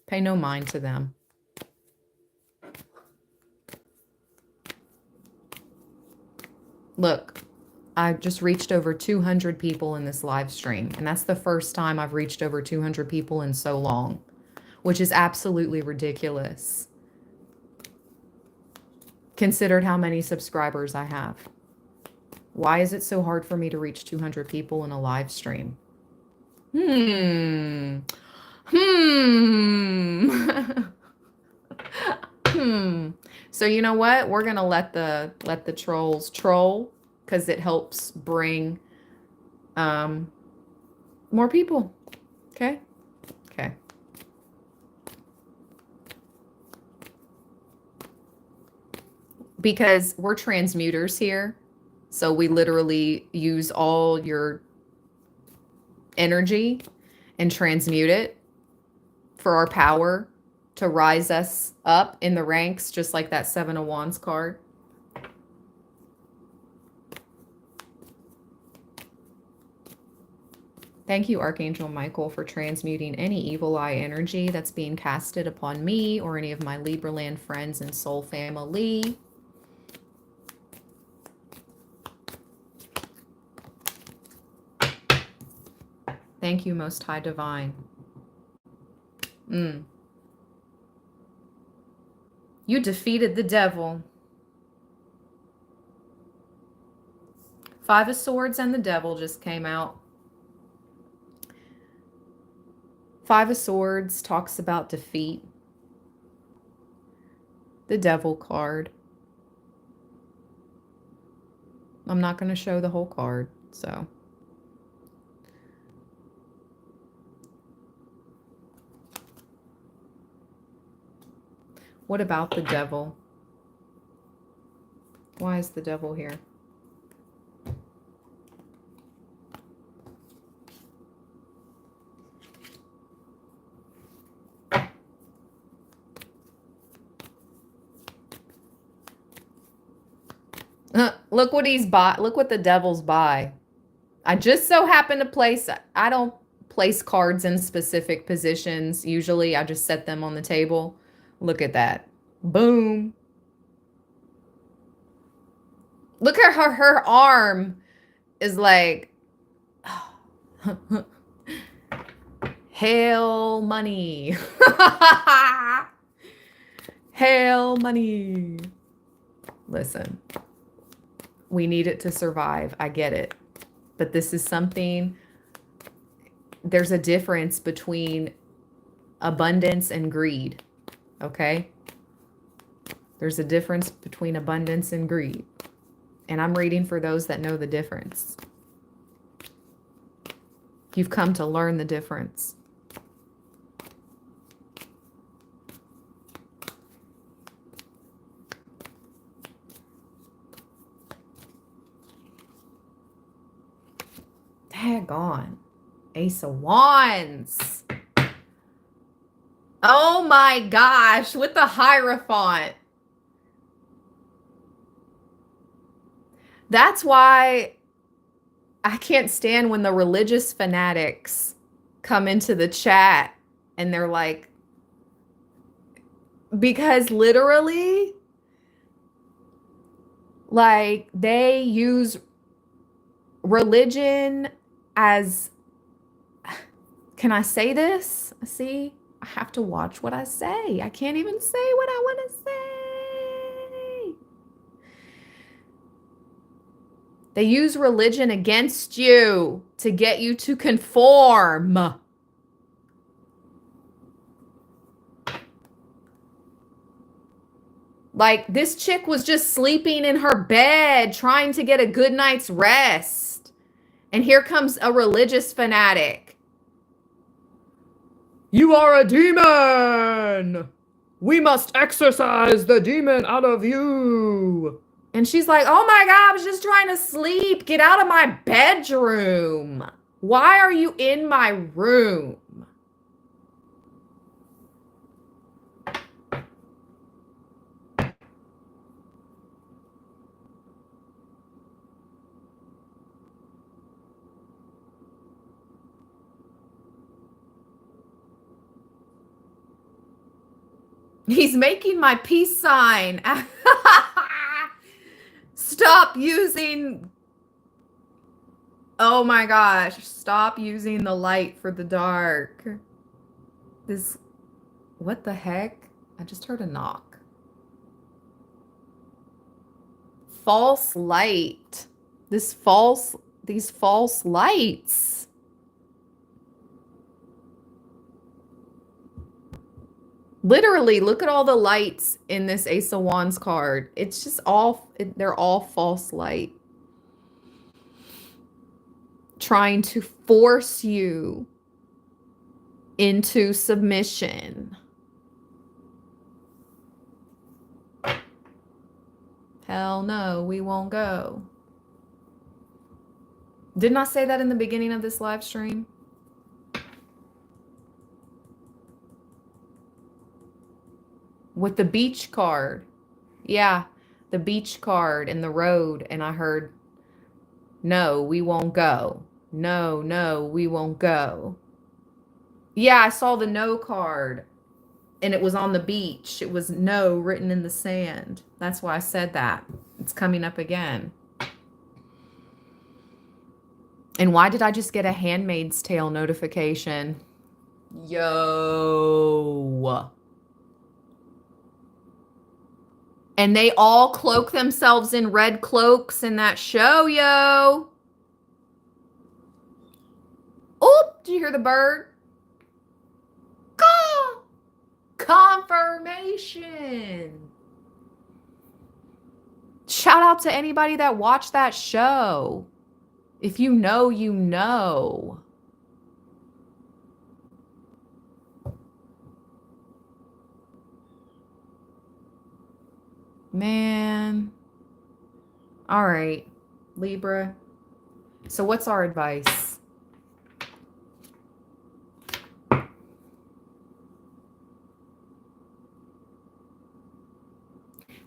Pay no mind to them. Look, I just reached over 200 people in this live stream, and that's the first time I've reached over 200 people in so long, which is absolutely ridiculous, considered how many subscribers I have. Why is it so hard for me to reach 200 people in a live stream? So you know what? We're gonna let the trolls troll because it helps bring more people. Okay? Okay. Because we're transmuters here. So we literally use all your energy and transmute it for our power to rise us up in the ranks, just like that 7 of Wands card. Thank you, Archangel Michael, for transmuting any evil eye energy that's being casted upon me or any of my Libra land friends and soul family. Thank you, Most High Divine. You defeated the devil. 5 of Swords and the devil just came out. 5 of Swords talks about defeat. The devil card. I'm not going to show the whole card, so. What about the devil? Why is the devil here? Look what he's bought. Look what the devil's by. I just so happen to place, I don't place cards in specific positions. Usually I just set them on the table. Look at that. Boom. Look at her arm is like, hail money. Hail money. Listen, we need it to survive. I get it. But this is something, there's a difference between abundance and greed. Okay? There's a difference between abundance and greed. And I'm reading for those that know the difference. You've come to learn the difference. Daggone. Ace of Wands. Oh my gosh, with the Hierophant. That's why I can't stand when the religious fanatics come into the chat and they're like, because literally, like, they use religion as, can I say this? See, I have to watch what I say. I can't even say what I want to say. They use religion against you to get you to conform. Like, this chick was just sleeping in her bed, trying to get a good night's rest. And here comes a religious fanatic. You are a demon! We must exorcise the demon out of you! And she's like, oh my God, I was just trying to sleep. Get out of my bedroom. Why are you in my room? He's making my peace sign. Stop using... Oh my gosh. Stop using the light for the dark. This... What the heck? I just heard a knock. False light. These false lights. Literally, look at all the lights in this Ace of Wands card. It's just all, they're all false light. Trying to force you into submission. Hell no, we won't go. Didn't I say that in the beginning of this live stream? With the beach card. Yeah, the beach card and the road. And I heard, no, we won't go. No, no, we won't go. Yeah, I saw the no card. And it was on the beach. It was no written in the sand. That's why I said that. It's coming up again. And why did I just get a Handmaid's Tale notification? Yo. And they all cloak themselves in red cloaks in that show, yo. Oop, did you hear the bird? Caw. Confirmation. Shout out to anybody that watched that show. If you know, you know. Man. All right, Libra. So what's our advice?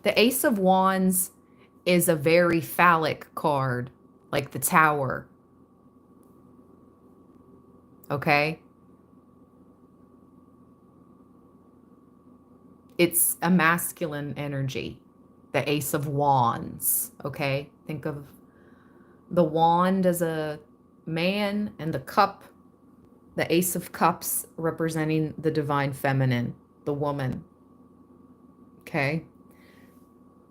The Ace of Wands is a very phallic card, like the Tower. Okay? It's a masculine energy. The Ace of Wands, okay? Think of the wand as a man and the cup, the Ace of Cups representing the divine feminine, the woman, okay?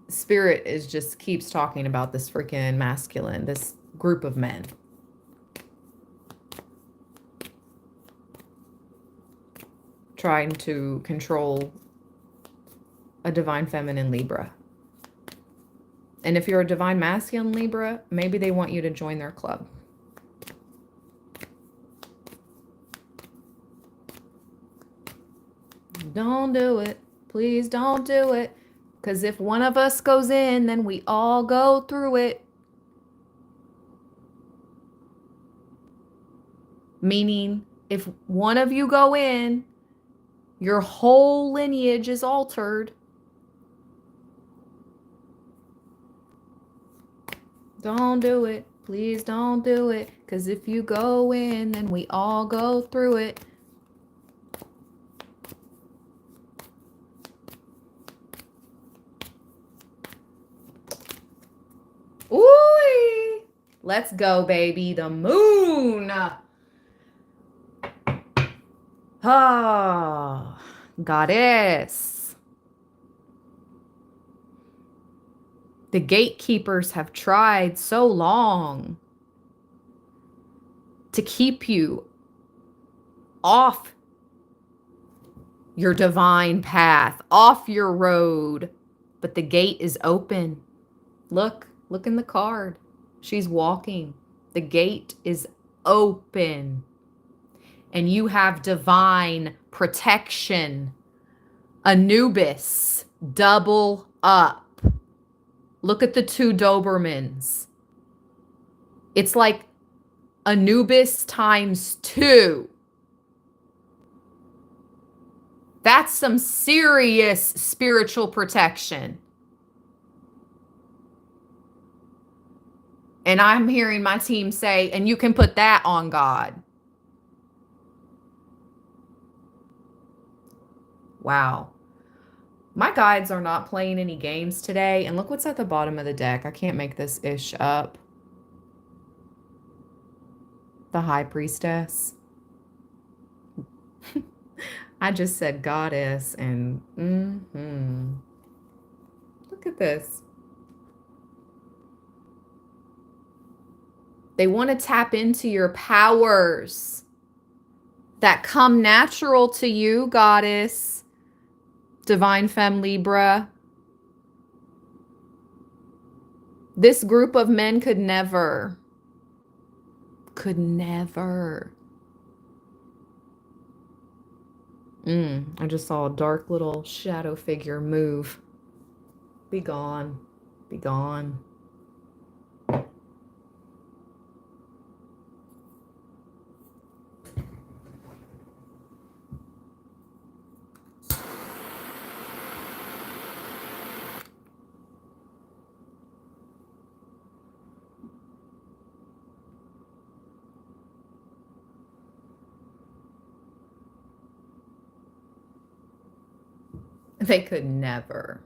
Spirit is just keeps talking about this freaking masculine, this group of men. Trying to control a divine feminine Libra. And if you're a divine masculine Libra, maybe they want you to join their club. Don't do it. Please don't do it. Because if one of us goes in, then we all go through it. Meaning, if one of you go in, your whole lineage is altered. Don't do it. Please don't do it. Because if you go in, then we all go through it. Ooh, let's go, baby. The moon. Ah, goddess. The gatekeepers have tried so long to keep you off your divine path, off your road. But the gate is open. Look in the card. She's walking. The gate is open. And you have divine protection. Anubis, double up. Look at the two Dobermans. It's like Anubis times 2. That's some serious spiritual protection. And I'm hearing my team say, and you can put that on God. Wow. My guides are not playing any games today. And look what's at the bottom of the deck. I can't make this ish up. The High Priestess. I just said goddess and look at this. They want to tap into your powers that come natural to you, goddess, divine femme Libra. This group of men could never. I just saw a dark little shadow figure move. Be gone. Be gone. They could never.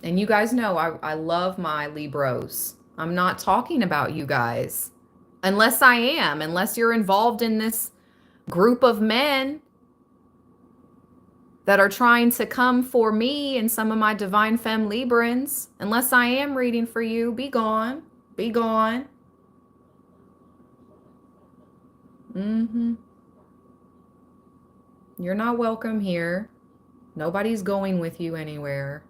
And you guys know I love my Libros. I'm not talking about you guys. Unless you're involved in this group of men that are trying to come for me and some of my divine femme Librans. Unless I am reading for you, be gone. Be gone. You're not welcome here. Nobody's going with you anywhere.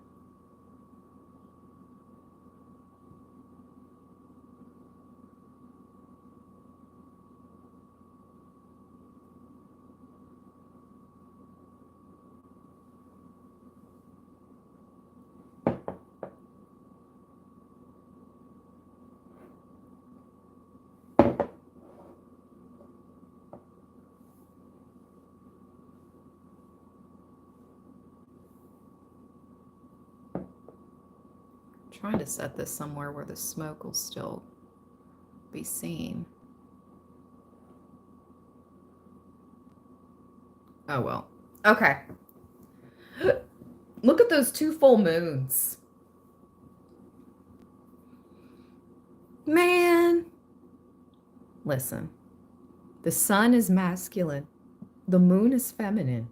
Trying to set this somewhere where the smoke will still be seen. Oh well. Okay. Look at those 2 full moons. Man. Listen. The sun is masculine. The moon is feminine.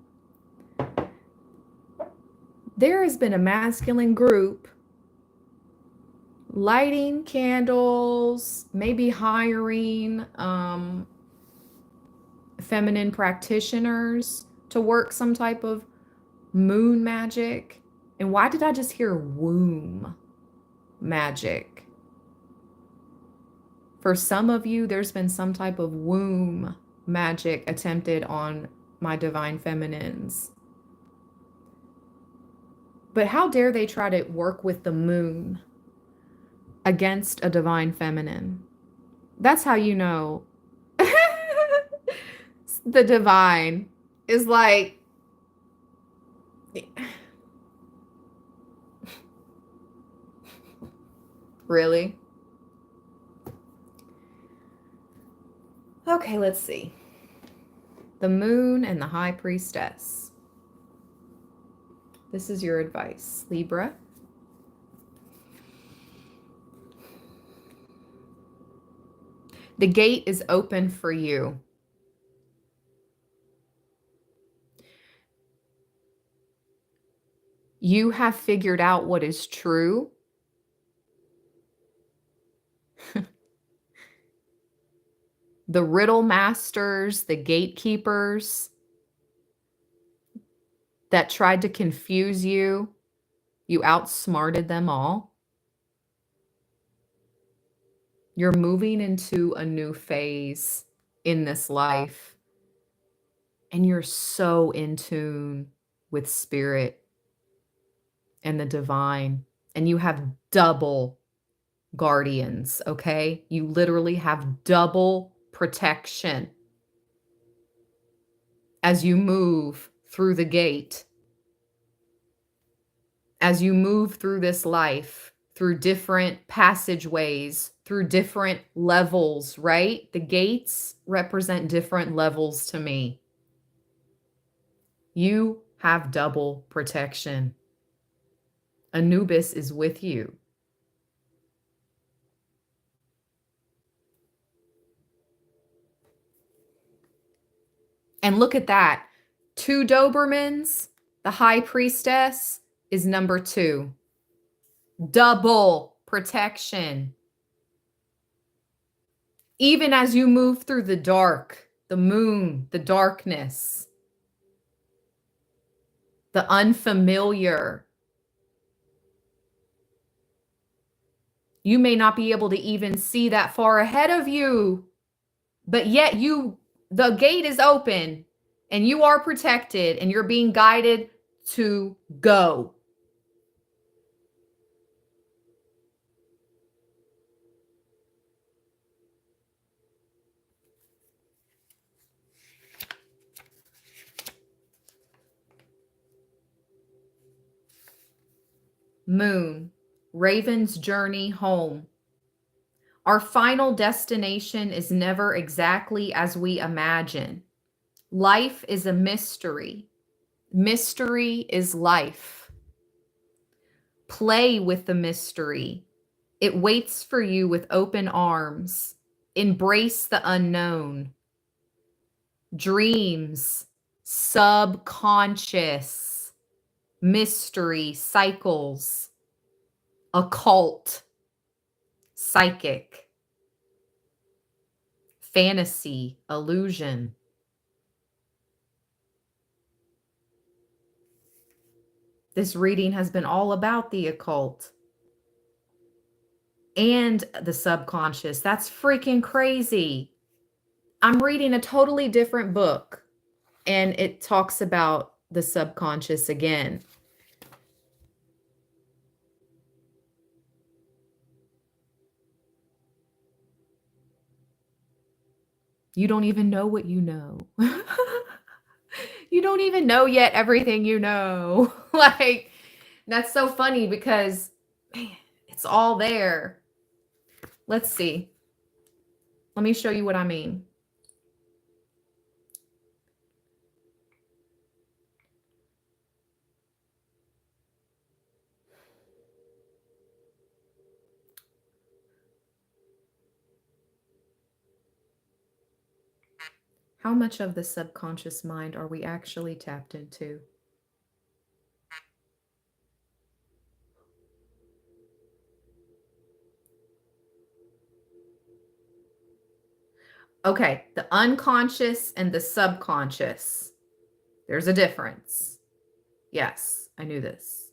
There has been a masculine group lighting candles, maybe hiring feminine practitioners to work some type of moon magic. And why did I just hear womb? magic. For some of you, there's been some type of womb magic attempted on my divine feminines. But how dare they try to work with the moon against a divine feminine? That's how you know the divine is like, really? Okay, let's see. The moon and the high priestess. This is your advice, Libra. The gate is open for you. You have figured out what is true. The riddle masters, the gatekeepers that tried to confuse you, you outsmarted them all. You're moving into a new phase in this life, and you're so in tune with spirit and the divine, and you have double guardians, okay? You literally have double protection as you move through the gate, as you move through this life, through different passageways, through different levels, right? The gates represent different levels to me. You have double protection. Anubis is with you. And look at that. 2 Dobermans, the high priestess is number 2. Double protection. Even as you move through the dark, the moon, the darkness, the unfamiliar, you may not be able to even see that far ahead of you, but yet the gate is open and you are protected and you're being guided to go. Moon, Raven's journey home. Our final destination is never exactly as we imagine. Life is a mystery. Mystery is life. Play with the mystery. It waits for you with open arms. Embrace the unknown. Dreams, subconscious, mystery, cycles, occult, psychic, fantasy, illusion. This reading has been all about the occult and the subconscious. That's freaking crazy. I'm reading a totally different book, and it talks about the subconscious again. You don't even know what you know. You don't even know yet everything you know. Like, that's so funny because, man, it's all there. Let's see. Let me show you what I mean. How much of the subconscious mind are we actually tapped into? Okay, the unconscious and the subconscious. There's a difference. Yes, I knew this.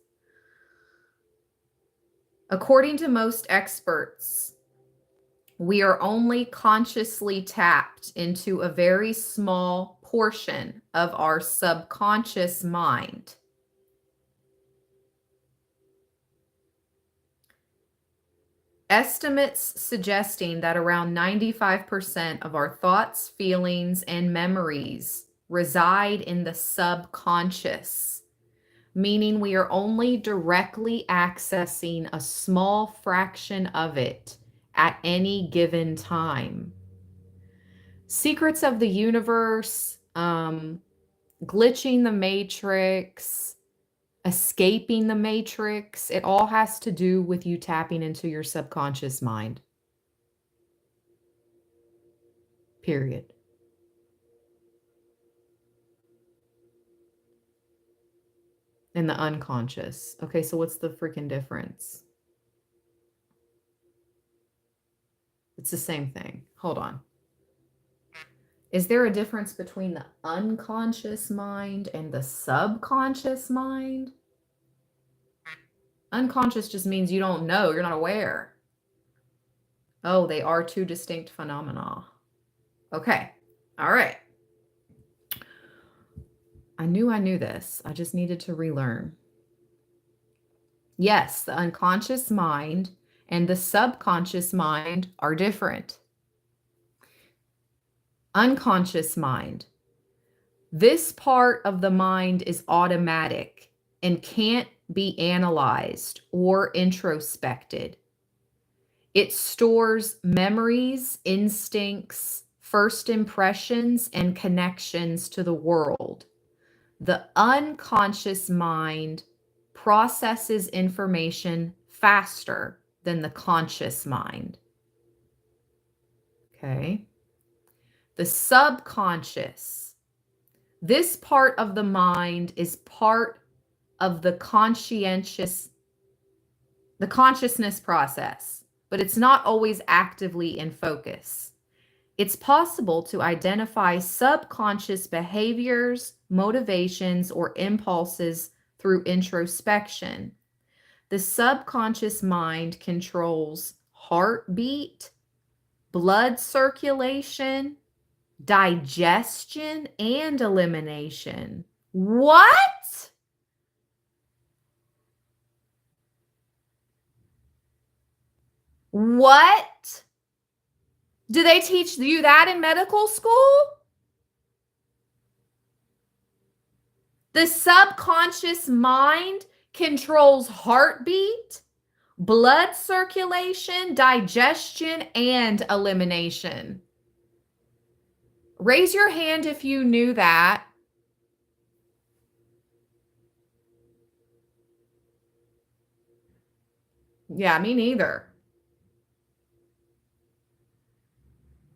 According to most experts, we are only consciously tapped into a very small portion of our subconscious mind. Estimates suggesting that around 95% of our thoughts, feelings, and memories reside in the subconscious, meaning we are only directly accessing a small fraction of it at any given time. Secrets of the universe, glitching the matrix, escaping the matrix, it all has to do with you tapping into your subconscious mind. Period. And the unconscious. Okay, so what's the freaking difference? It's the same thing. Hold on. Is there a difference between the unconscious mind and the subconscious mind? Unconscious just means you don't know, you're not aware. Oh, they are two distinct phenomena. Okay. All right. I knew this. I just needed to relearn. Yes, the unconscious mind and the subconscious mind are different. Unconscious mind. This part of the mind is automatic and can't be analyzed or introspected. It stores memories, instincts, first impressions, and connections to the world. The unconscious mind processes information faster than the conscious mind. Okay. The subconscious. This part of the mind is part of the consciousness process, but it's not always actively in focus. It's possible to identify subconscious behaviors, motivations, or impulses through introspection. The subconscious mind controls heartbeat, blood circulation, digestion, and elimination. What? What? Do they teach you that in medical school? The subconscious mind controls heartbeat, blood circulation, digestion, and elimination. Raise your hand if you knew that. Yeah, me neither.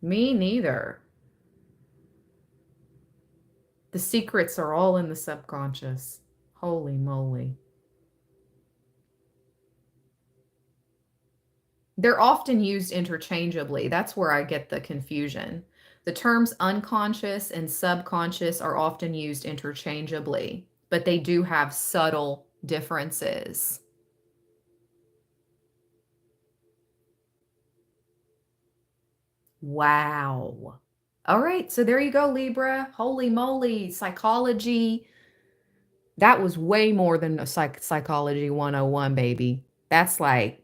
Me neither. The secrets are all in the subconscious. Holy moly. They're often used interchangeably. That's where I get the confusion. The terms unconscious and subconscious are often used interchangeably, but they do have subtle differences. Wow. All right, so there you go, Libra. Holy moly, psychology. That was way more than a psychology 101, baby. That's like,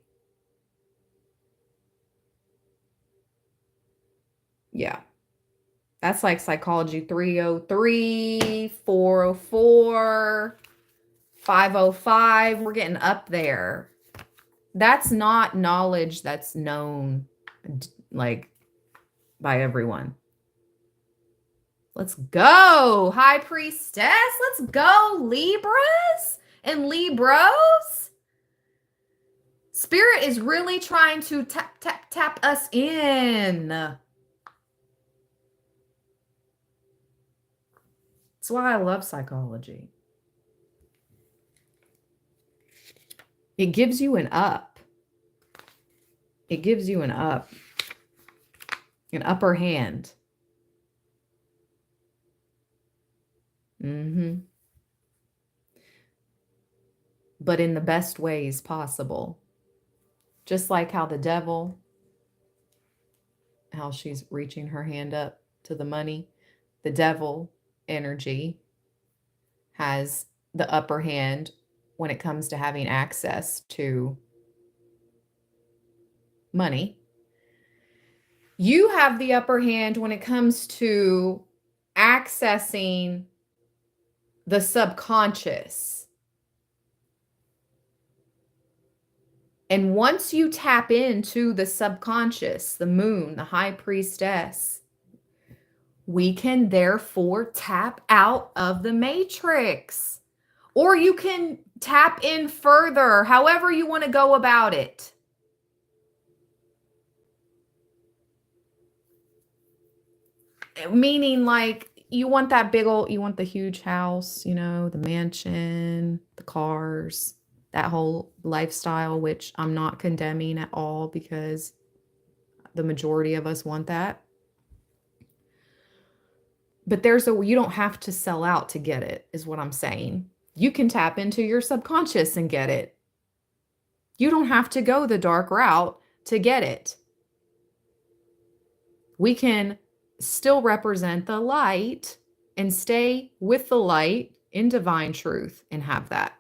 yeah. That's like psychology 303, 404, 505. We're getting up there. That's not knowledge that's known like by everyone. Let's go, High Priestess. Let's go, Libras and Libros. Spirit is really trying to tap us in. That's why I love psychology. It gives you an up. It gives you an up. An upper hand. But in the best ways possible. Just like how the devil, how she's reaching her hand up to the money, the devil energy has the upper hand when it comes to having access to money. You have the upper hand when it comes to accessing the subconscious. And once you tap into the subconscious, the moon, the high priestess, we can therefore tap out of the matrix. Or you can tap in further, however you want to go about it. Meaning, like, you want that big old, you want the huge house, you know, the mansion, the cars, that whole lifestyle, which I'm not condemning at all because the majority of us want that. But you don't have to sell out to get it, is what I'm saying. You can tap into your subconscious and get it. You don't have to go the dark route to get it. We can still represent the light and stay with the light in divine truth and have that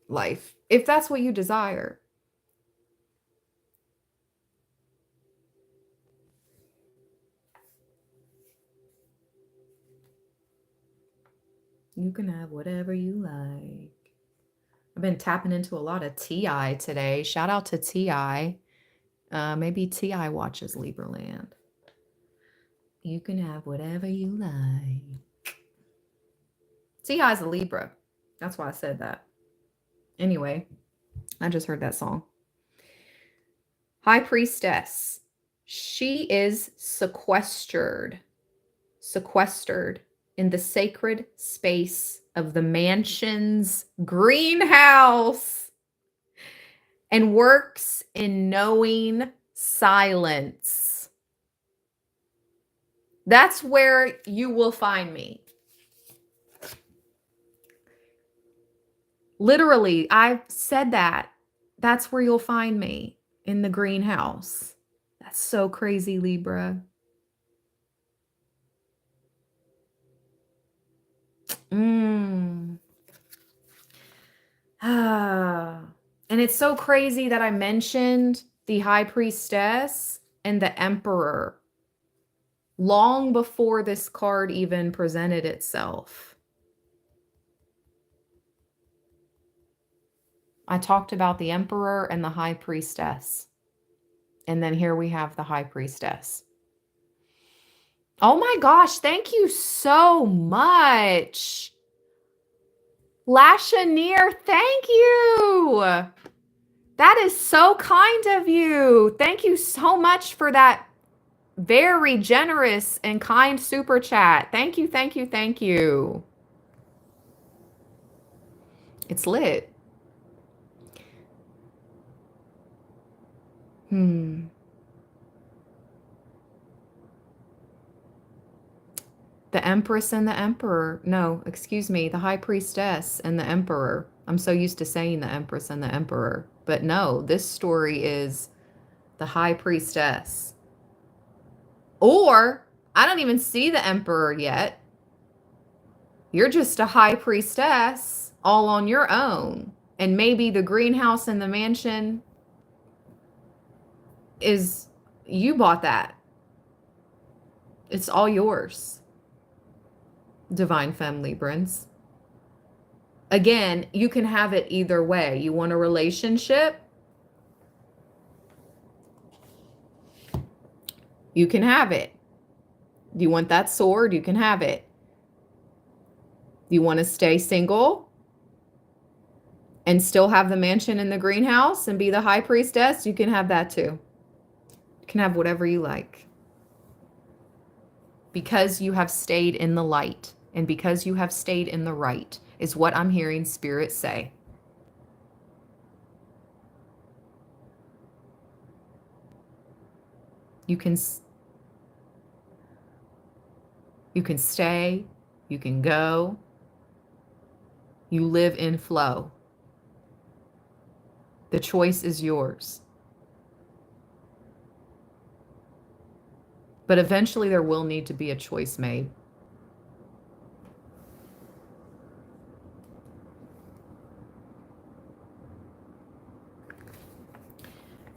life, if that's what you desire. You can have whatever you like. I've been tapping into a lot of T.I. today. Shout out to T.I. Maybe T.I. watches Libraland. You can have whatever you like. T.I. is a Libra. That's why I said that. Anyway, I just heard that song. High Priestess. She is sequestered in the sacred space of the mansion's greenhouse and works in knowing silence. That's where you will find me. Literally, I've said that. That's where you'll find me, in the greenhouse. That's so crazy, Libra. And it's so crazy that I mentioned the High Priestess and the Emperor long before this card even presented itself. I talked about the Emperor and the High Priestess. And then here we have the High Priestess. Oh my gosh, thank you so much. Lashanier, thank you. That is so kind of you. Thank you so much for that very generous and kind super chat. Thank you, thank you, thank you. It's lit. The Empress and the Emperor. No, excuse me, the High Priestess and the Emperor. I'm so used to saying the Empress and the Emperor. But no, this story is the High Priestess. Or, I don't even see the Emperor yet. You're just a High Priestess all on your own. And maybe the greenhouse and the mansion is, you bought that. It's all yours. Divine Femme Librans. Again, you can have it either way. You want a relationship? You can have it. You want that sword? You can have it. You want to stay single and still have the mansion in the greenhouse and be the High Priestess? You can have that too. You can have whatever you like. Because you have stayed in the light and because you have stayed in the right is what I'm hearing Spirit say. You can stay, you can go, you live in flow. The choice is yours. But eventually there will need to be a choice made.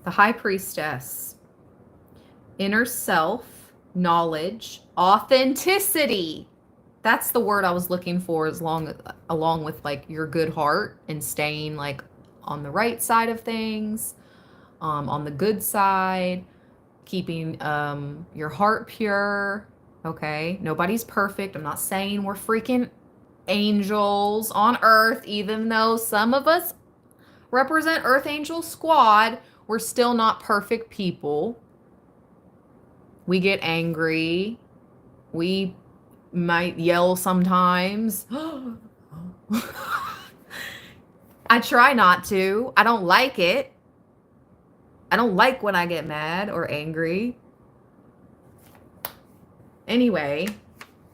The High Priestess. Inner self, knowledge, authenticity. That's the word I was looking for, along with like your good heart and staying like on the right side of things, on the good side, keeping your heart pure. Okay, nobody's perfect. I'm not saying we're freaking angels on earth, even though some of us represent Earth Angel Squad. We're still not perfect people. We get angry. We might yell sometimes. I try not to. I don't like it. I don't like when I get mad or angry. Anyway,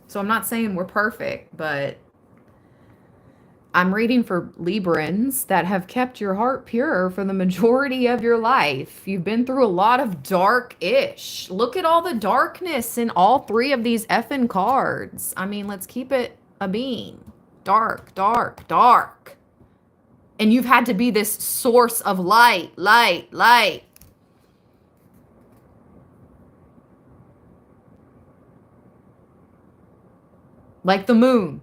so I'm not saying we're perfect, but I'm reading for Librans that have kept your heart pure for the majority of your life. You've been through a lot of dark-ish. Look at all the darkness in all three of these effing cards. I mean, let's keep it a bean. Dark, dark, dark. And you've had to be this source of light, light, light. Like the moon.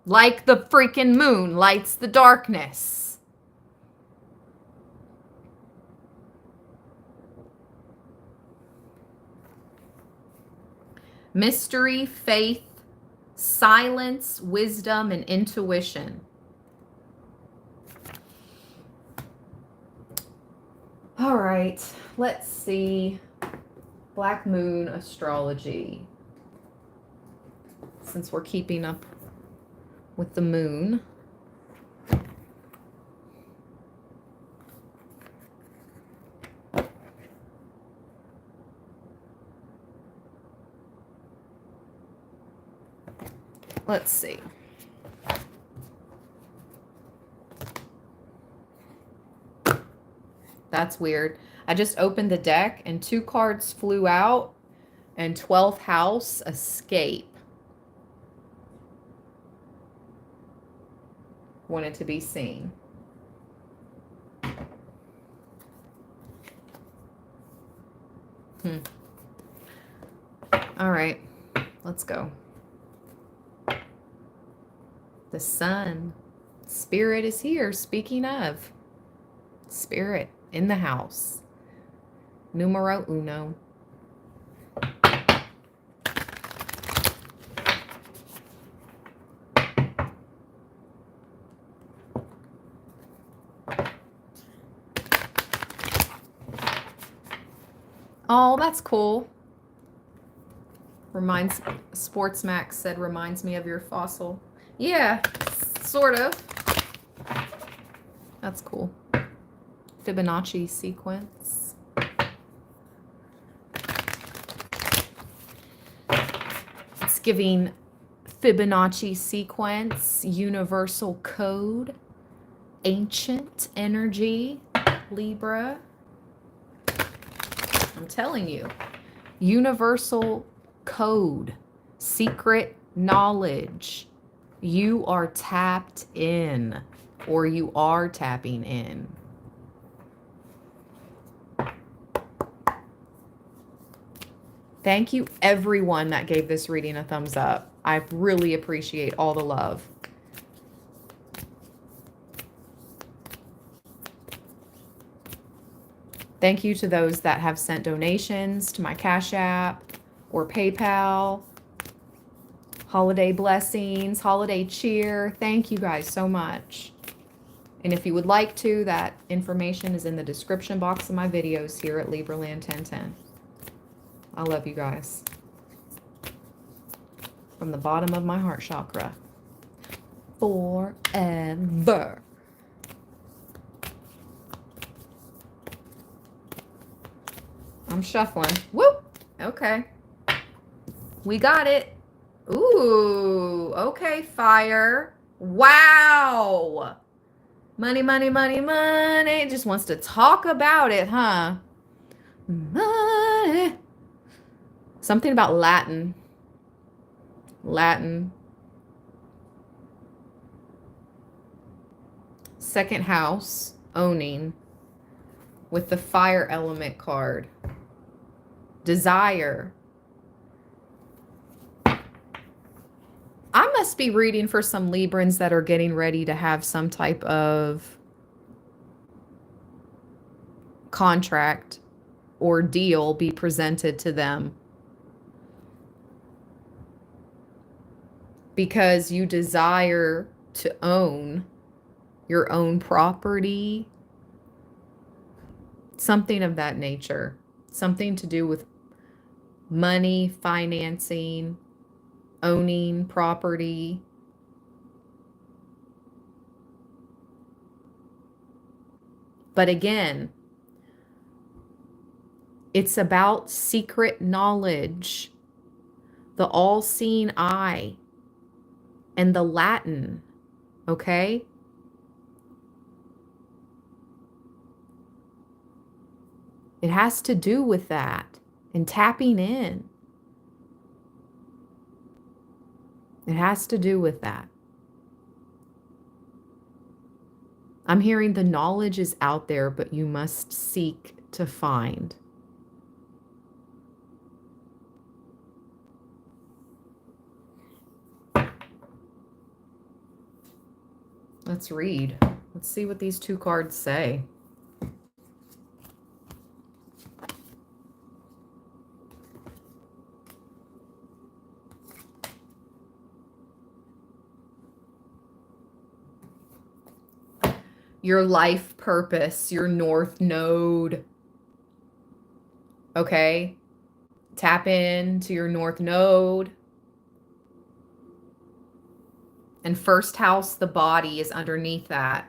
Like the freaking moon lights the darkness. Mystery, faith, silence, wisdom, and intuition. All right, let's see. Black Moon astrology. Since we're keeping up with the moon. Let's see. That's weird. I just opened the deck and 2 cards flew out and 12th house, escape. Wanted to be seen. All right, let's go. The sun. Spirit is here. Speaking of. Spirit in the house. Numero uno. Oh, that's cool. Sports Max said, reminds me of your fossil. Yeah, sort of. That's cool. Fibonacci sequence. It's giving Fibonacci sequence, universal code, ancient energy, Libra. I'm telling you, universal code, secret knowledge. You are tapped in, or you are tapping in. Thank you, everyone that gave this reading a thumbs up. I really appreciate all the love. Thank you to those that have sent donations to my Cash App or PayPal. Holiday blessings, holiday cheer. Thank you guys so much. And if you would like to, that information is in the description box of my videos here at Libraland 1010. I love you guys. From the bottom of my heart chakra. Forever. I'm shuffling. Whoop. Okay. We got it. Ooh. Okay, fire. Wow. Money, money, money, money. Just wants to talk about it, huh? Money. Something about Latin. Latin. Second house, owning, with the fire element card. Desire. I must be reading for some Librans that are getting ready to have some type of contract or deal be presented to them. Because you desire to own your own property, something of that nature, something to do with money, financing, owning property. But again, it's about secret knowledge, the all-seeing eye, and the Latin, okay? It has to do with that and tapping in. It has to do with that. I'm hearing the knowledge is out there, but you must seek to find. Let's read. Let's see what these two cards say. Your life purpose, your north node. Okay? Tap into your north node. And first house, the body, is underneath that.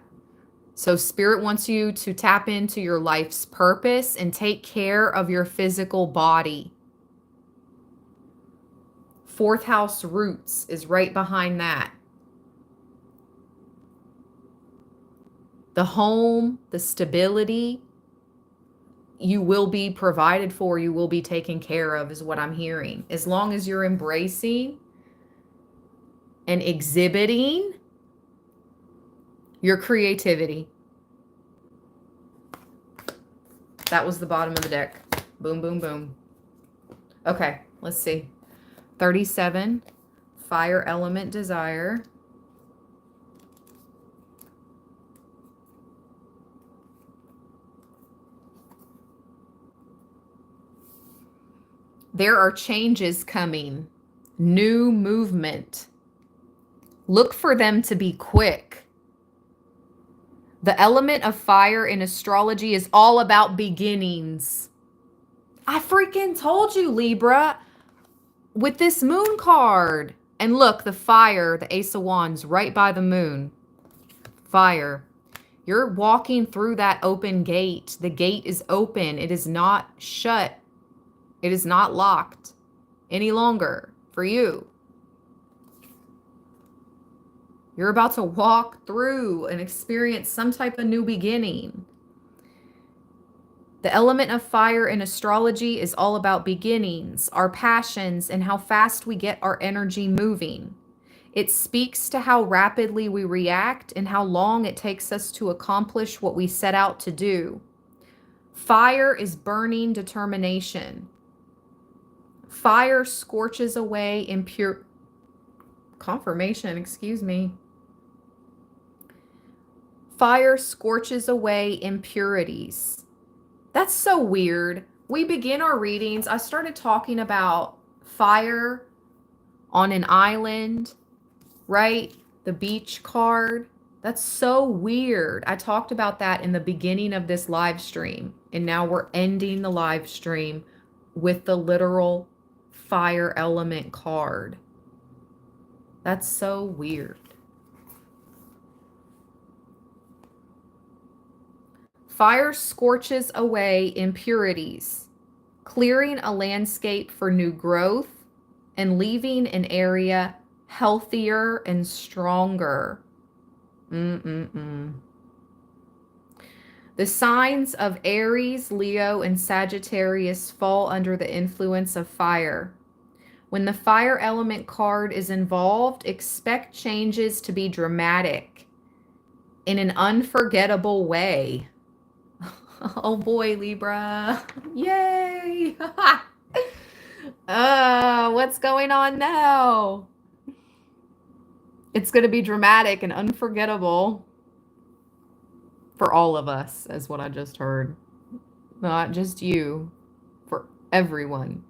So Spirit wants you to tap into your life's purpose and take care of your physical body. Fourth house, roots, is right behind that. The home, the stability, you will be provided for, you will be taken care of, is what I'm hearing. As long as you're embracing and exhibiting your creativity. That was the bottom of the deck. Boom, boom, boom. Okay, let's see. 37, fire element desire. There are changes coming. New movement. Look for them to be quick. The element of fire in astrology is all about beginnings. I freaking told you, Libra, with this moon card. And look, the fire, the Ace of Wands, right by the moon. Fire. You're walking through that open gate. The gate is open. It is not shut. It is not locked any longer for you. You're about to walk through and experience some type of new beginning. The element of fire in astrology is all about beginnings, our passions, and how fast we get our energy moving. It speaks to how rapidly we react and how long it takes us to accomplish what we set out to do. Fire is burning determination. Fire scorches away impure confirmation, excuse me. Fire scorches away impurities. That's so weird. We begin our readings. I started talking about fire on an island, right? The beach card. That's so weird. I talked about that in the beginning of this live stream. And now we're ending the live stream with the literal fire element card. That's so weird. Fire scorches away impurities, clearing a landscape for new growth and leaving an area healthier and stronger. The The signs of Aries, Leo, and Sagittarius fall under the influence of fire. When the fire element card is involved, expect changes to be dramatic in an unforgettable way. Oh boy, Libra. Yay! What's going on now? It's going to be dramatic and unforgettable for all of us, is what I just heard. Not just you, for everyone.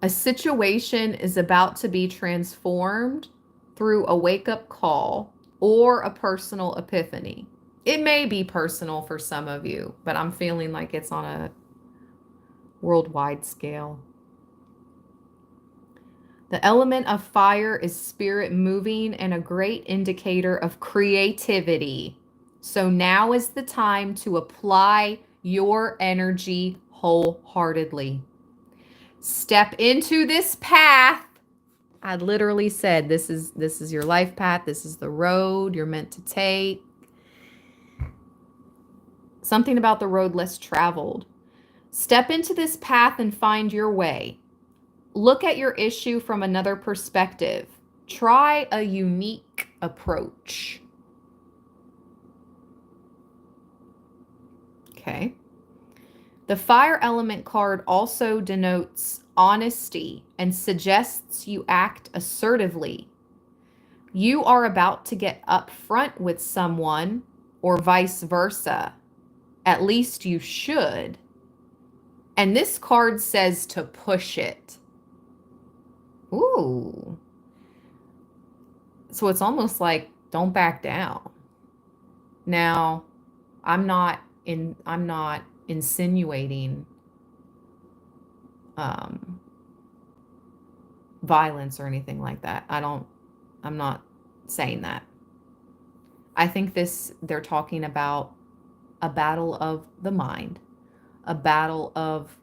A situation is about to be transformed through a wake-up call or a personal epiphany. It may be personal for some of you, but I'm feeling like it's on a worldwide scale. The element of fire is spirit moving and a great indicator of creativity. So now is the time to apply your energy wholeheartedly. Step into this path. I literally said this is your life path. This is the road you're meant to take. Something about the road less traveled. Step into this path and find your way. Look at your issue from another perspective. Try a unique approach. Okay. The fire element card also denotes honesty and suggests you act assertively. You are about to get upfront with someone, or vice versa. At least you should. And this card says to push it. Ooh. So it's almost like don't back down. Now, I'm not insinuating violence or anything like that. I'm not saying that. I think they're talking about a battle of the mind, a battle of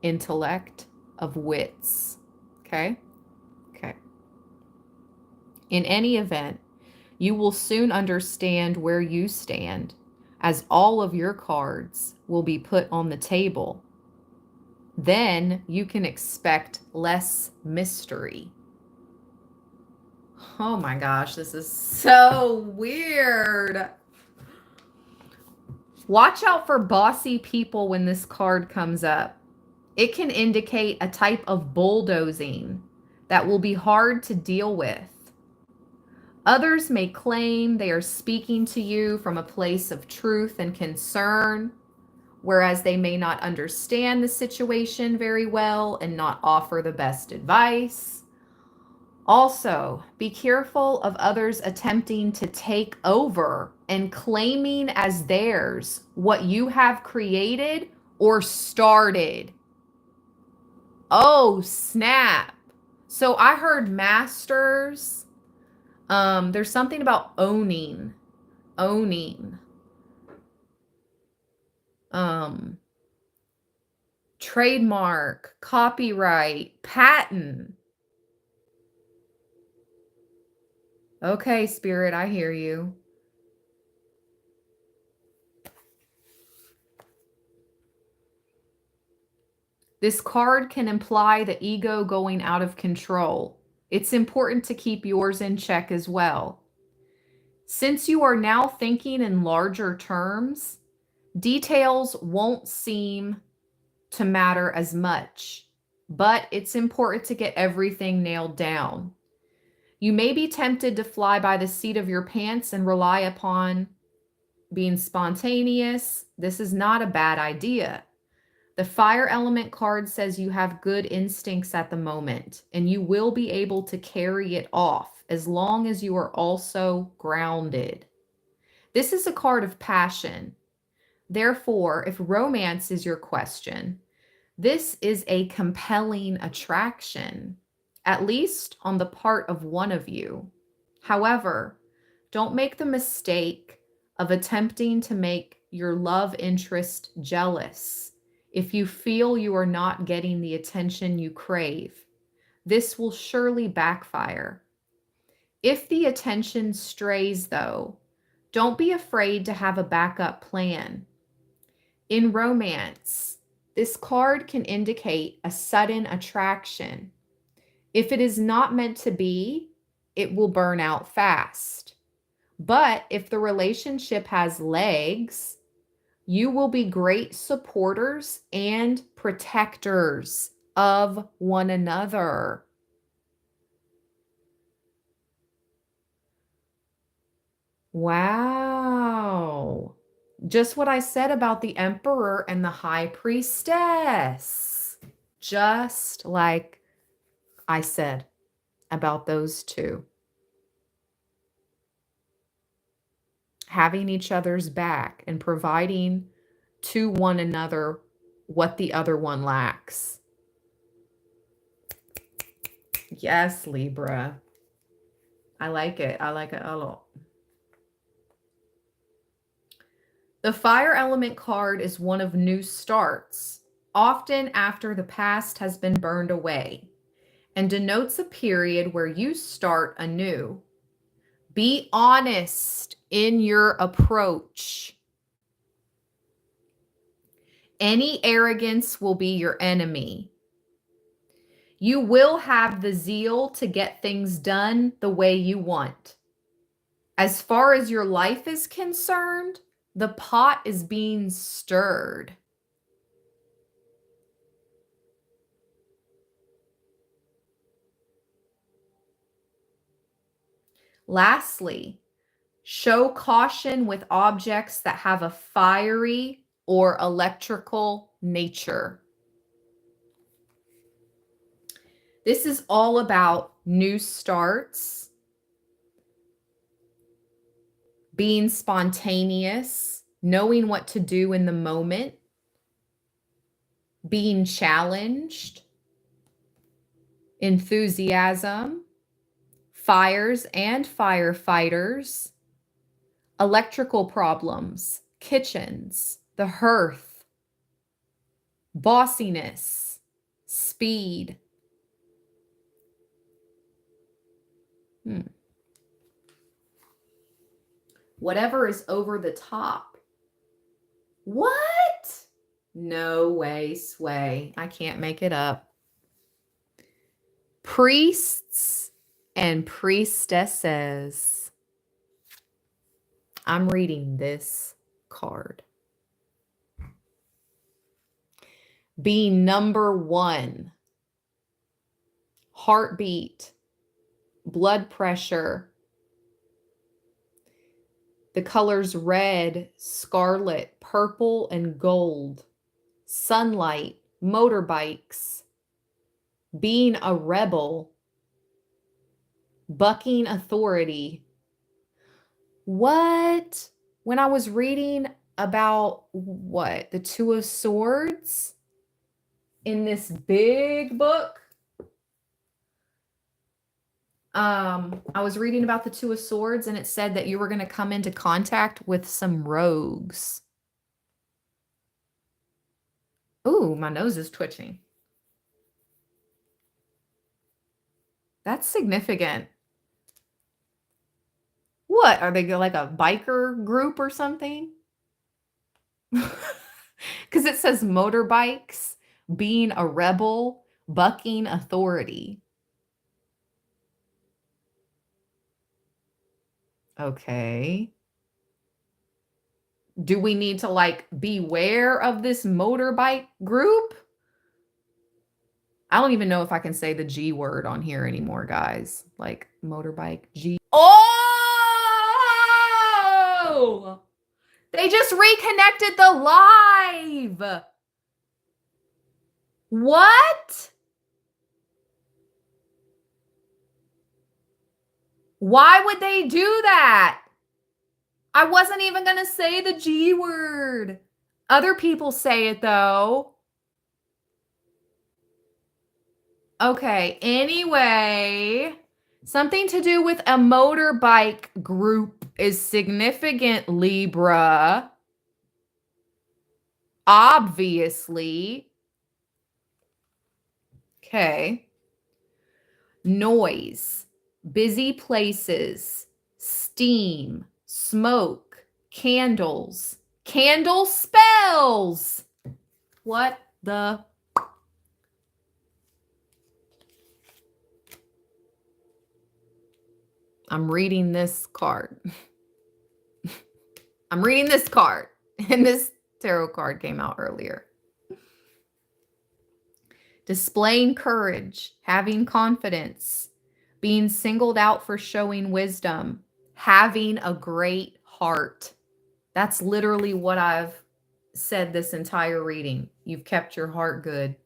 intellect, of wits. Okay? Okay. In any event, you will soon understand where you stand, as all of your cards will be put on the table. Then you can expect less mystery. Oh my gosh, this is so weird. Watch out for bossy people when this card comes up. It can indicate a type of bulldozing that will be hard to deal with. Others may claim they are speaking to you from a place of truth and concern, whereas they may not understand the situation very well and not offer the best advice. Also, be careful of others attempting to take over and claiming as theirs what you have created or started. Oh, snap. So I heard masters. There's something about owning. Trademark, copyright, patent. Okay, Spirit, I hear you. This card can imply the ego going out of control. It's important to keep yours in check as well. Since you are now thinking in larger terms, details won't seem to matter as much, but it's important to get everything nailed down. You may be tempted to fly by the seat of your pants and rely upon being spontaneous. This is not a bad idea. The fire element card says you have good instincts at the moment, and you will be able to carry it off as long as you are also grounded. This is a card of passion. Therefore, if romance is your question, this is a compelling attraction, at least on the part of one of you. However, don't make the mistake of attempting to make your love interest jealous if you feel you are not getting the attention you crave. This will surely backfire. If the attention strays, though, Don't be afraid to have a backup plan. In romance, this card can indicate a sudden attraction. If it is not meant to be, it will burn out fast. But if the relationship has legs, you will be great supporters and protectors of one another. Wow. Just what I said about the Emperor and the High Priestess. Just like I said about those two. Having each other's back and providing to one another what the other one lacks. Yes, Libra. I like it. I like it a lot. The fire element card is one of new starts, often after the past has been burned away, and denotes a period where you start anew. Be honest in your approach. Any arrogance will be your enemy. You will have the zeal to get things done the way you want. As far as your life is concerned, the pot is being stirred. Lastly, show caution with objects that have a fiery or electrical nature. This is all about new starts, being spontaneous, knowing what to do in the moment, being challenged, enthusiasm, fires and firefighters, electrical problems, kitchens, the hearth, bossiness, speed. Whatever is over the top. What? No way, sway. I can't make it up. Priests and priestesses. I'm reading this card. Being number one. Heartbeat, blood pressure. The colors red, scarlet, purple, and gold. Sunlight, motorbikes. Being a rebel. Bucking authority. What? When I was reading about the Two of Swords in this big book, I was reading about the Two of Swords, and it said that you were going to come into contact with some rogues. Ooh, my nose is twitching. That's significant. What? Are they like a biker group or something? Because it says motorbikes, being a rebel, bucking authority. Okay. Do we need to like beware of this motorbike group? I don't even know if I can say the G word on here anymore, guys. Like motorbike G. Oh! They just reconnected the live. What? Why would they do that? I wasn't even going to say the G word. Other people say it though. Okay, anyway, something to do with a motorbike group is significant, Libra. Obviously. Okay. Noise, busy places, steam, smoke, candles, candle spells. What the? I'm reading this card. I'm reading this card, and this tarot card came out earlier. Displaying courage, having confidence, being singled out for showing wisdom, having a great heart. That's literally what I've said this entire reading. You've kept your heart good.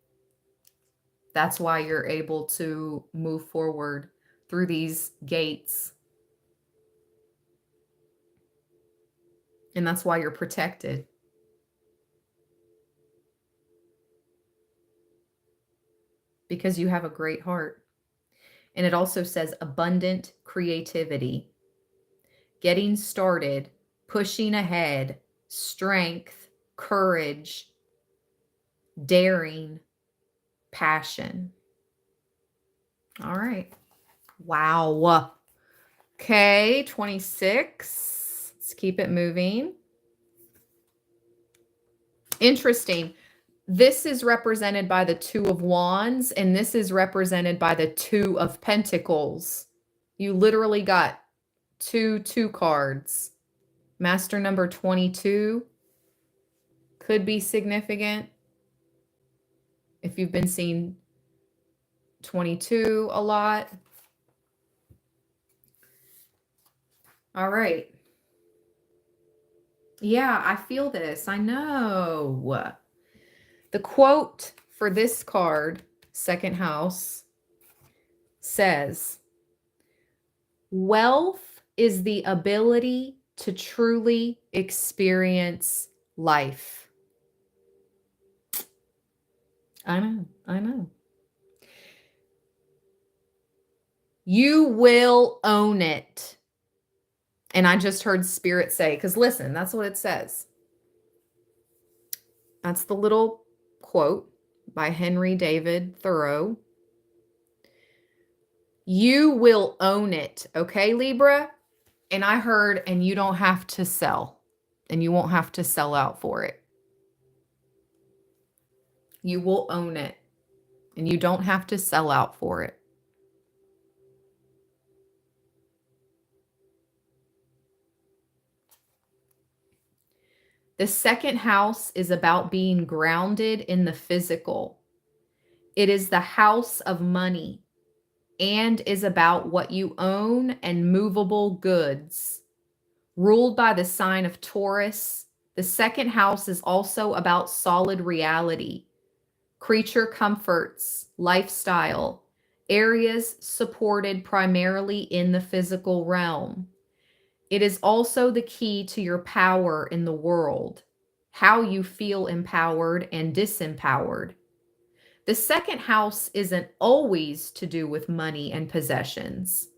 That's why you're able to move forward through these gates. And that's why you're protected. Because you have a great heart. And it also says abundant creativity, getting started, pushing ahead, strength, courage, daring, passion. All right. Wow. Okay, 26. Let's keep it moving. Interesting. This is represented by the Two of Wands, and this is represented by the Two of Pentacles. You literally got two cards. Master number 22 could be significant if you've been seeing 22 a lot. All right. Yeah, I feel this. I know. The quote for this card, second house, says, wealth is the ability to truly experience life. I know. You will own it. And I just heard Spirit say, because listen, that's what it says. That's the little quote by Henry David Thoreau. You will own it, okay, Libra? And I heard, and you don't have to sell, and you won't have to sell out for it. You will own it, and you don't have to sell out for it. The second house is about being grounded in the physical. It is the house of money and is about what you own and movable goods. Ruled by the sign of Taurus, the second house is also about solid reality, creature comforts, lifestyle, areas supported primarily in the physical realm. It is also the key to your power in the world, how you feel empowered and disempowered. The second house isn't always to do with money and possessions.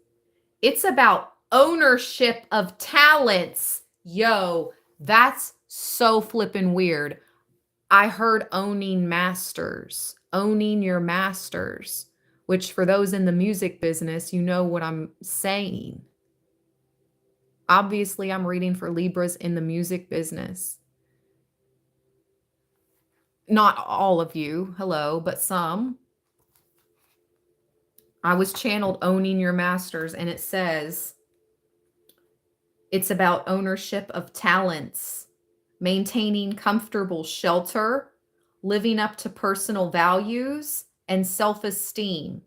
It's about ownership of talents. Yo, that's so flippin' weird. I heard owning masters, owning your masters, which for those in the music business, you know what I'm saying. Obviously, I'm reading for Libras in the music business. Not all of you, hello, but some. I was channeled owning your masters, and it says it's about ownership of talents, maintaining comfortable shelter, living up to personal values, and self-esteem.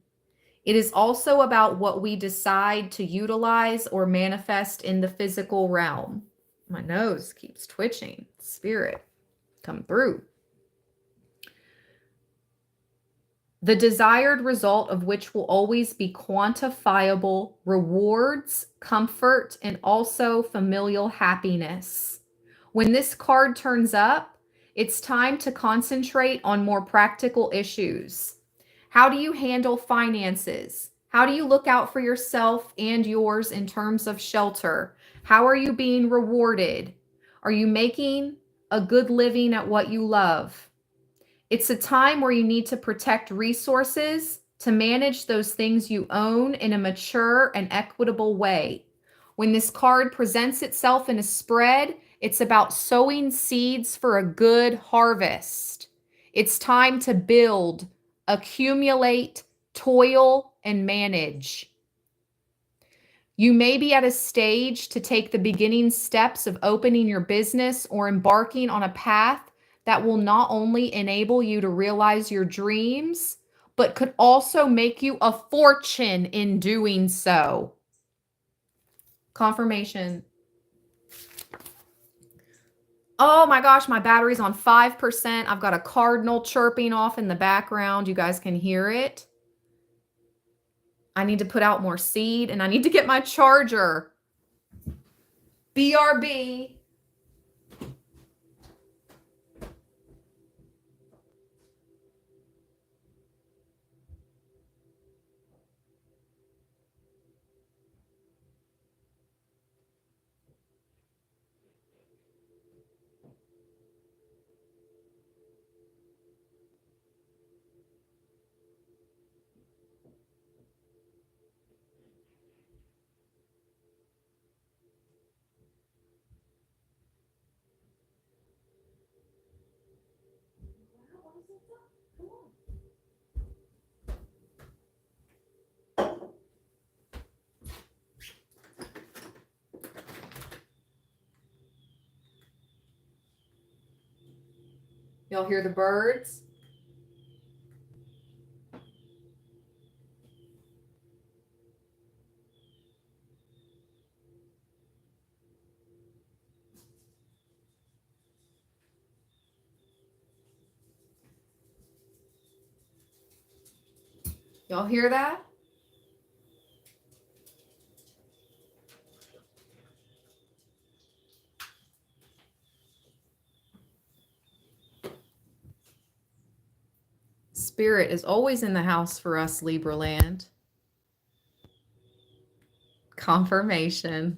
It is also about what we decide to utilize or manifest in the physical realm. My nose keeps twitching. Spirit, come through. The desired result of which will always be quantifiable rewards, comfort, and also familial happiness. When this card turns up, it's time to concentrate on more practical issues. How do you handle finances? How do you look out for yourself and yours in terms of shelter? How are you being rewarded? Are you making a good living at what you love? It's a time where you need to protect resources to manage those things you own in a mature and equitable way. When this card presents itself in a spread, It's about sowing seeds for a good harvest. It's time to build, accumulate, toil, and manage. You may be at a stage to take the beginning steps of opening your business or embarking on a path that will not only enable you to realize your dreams, but could also make you a fortune in doing so. Confirmation. Oh my gosh, my battery's on 5%. I've got a cardinal chirping off in the background. You guys can hear it. I need to put out more seed and I need to get my charger. BRB. Y'all hear the birds? Y'all hear that? Spirit is always in the house for us, Libra land. Confirmation.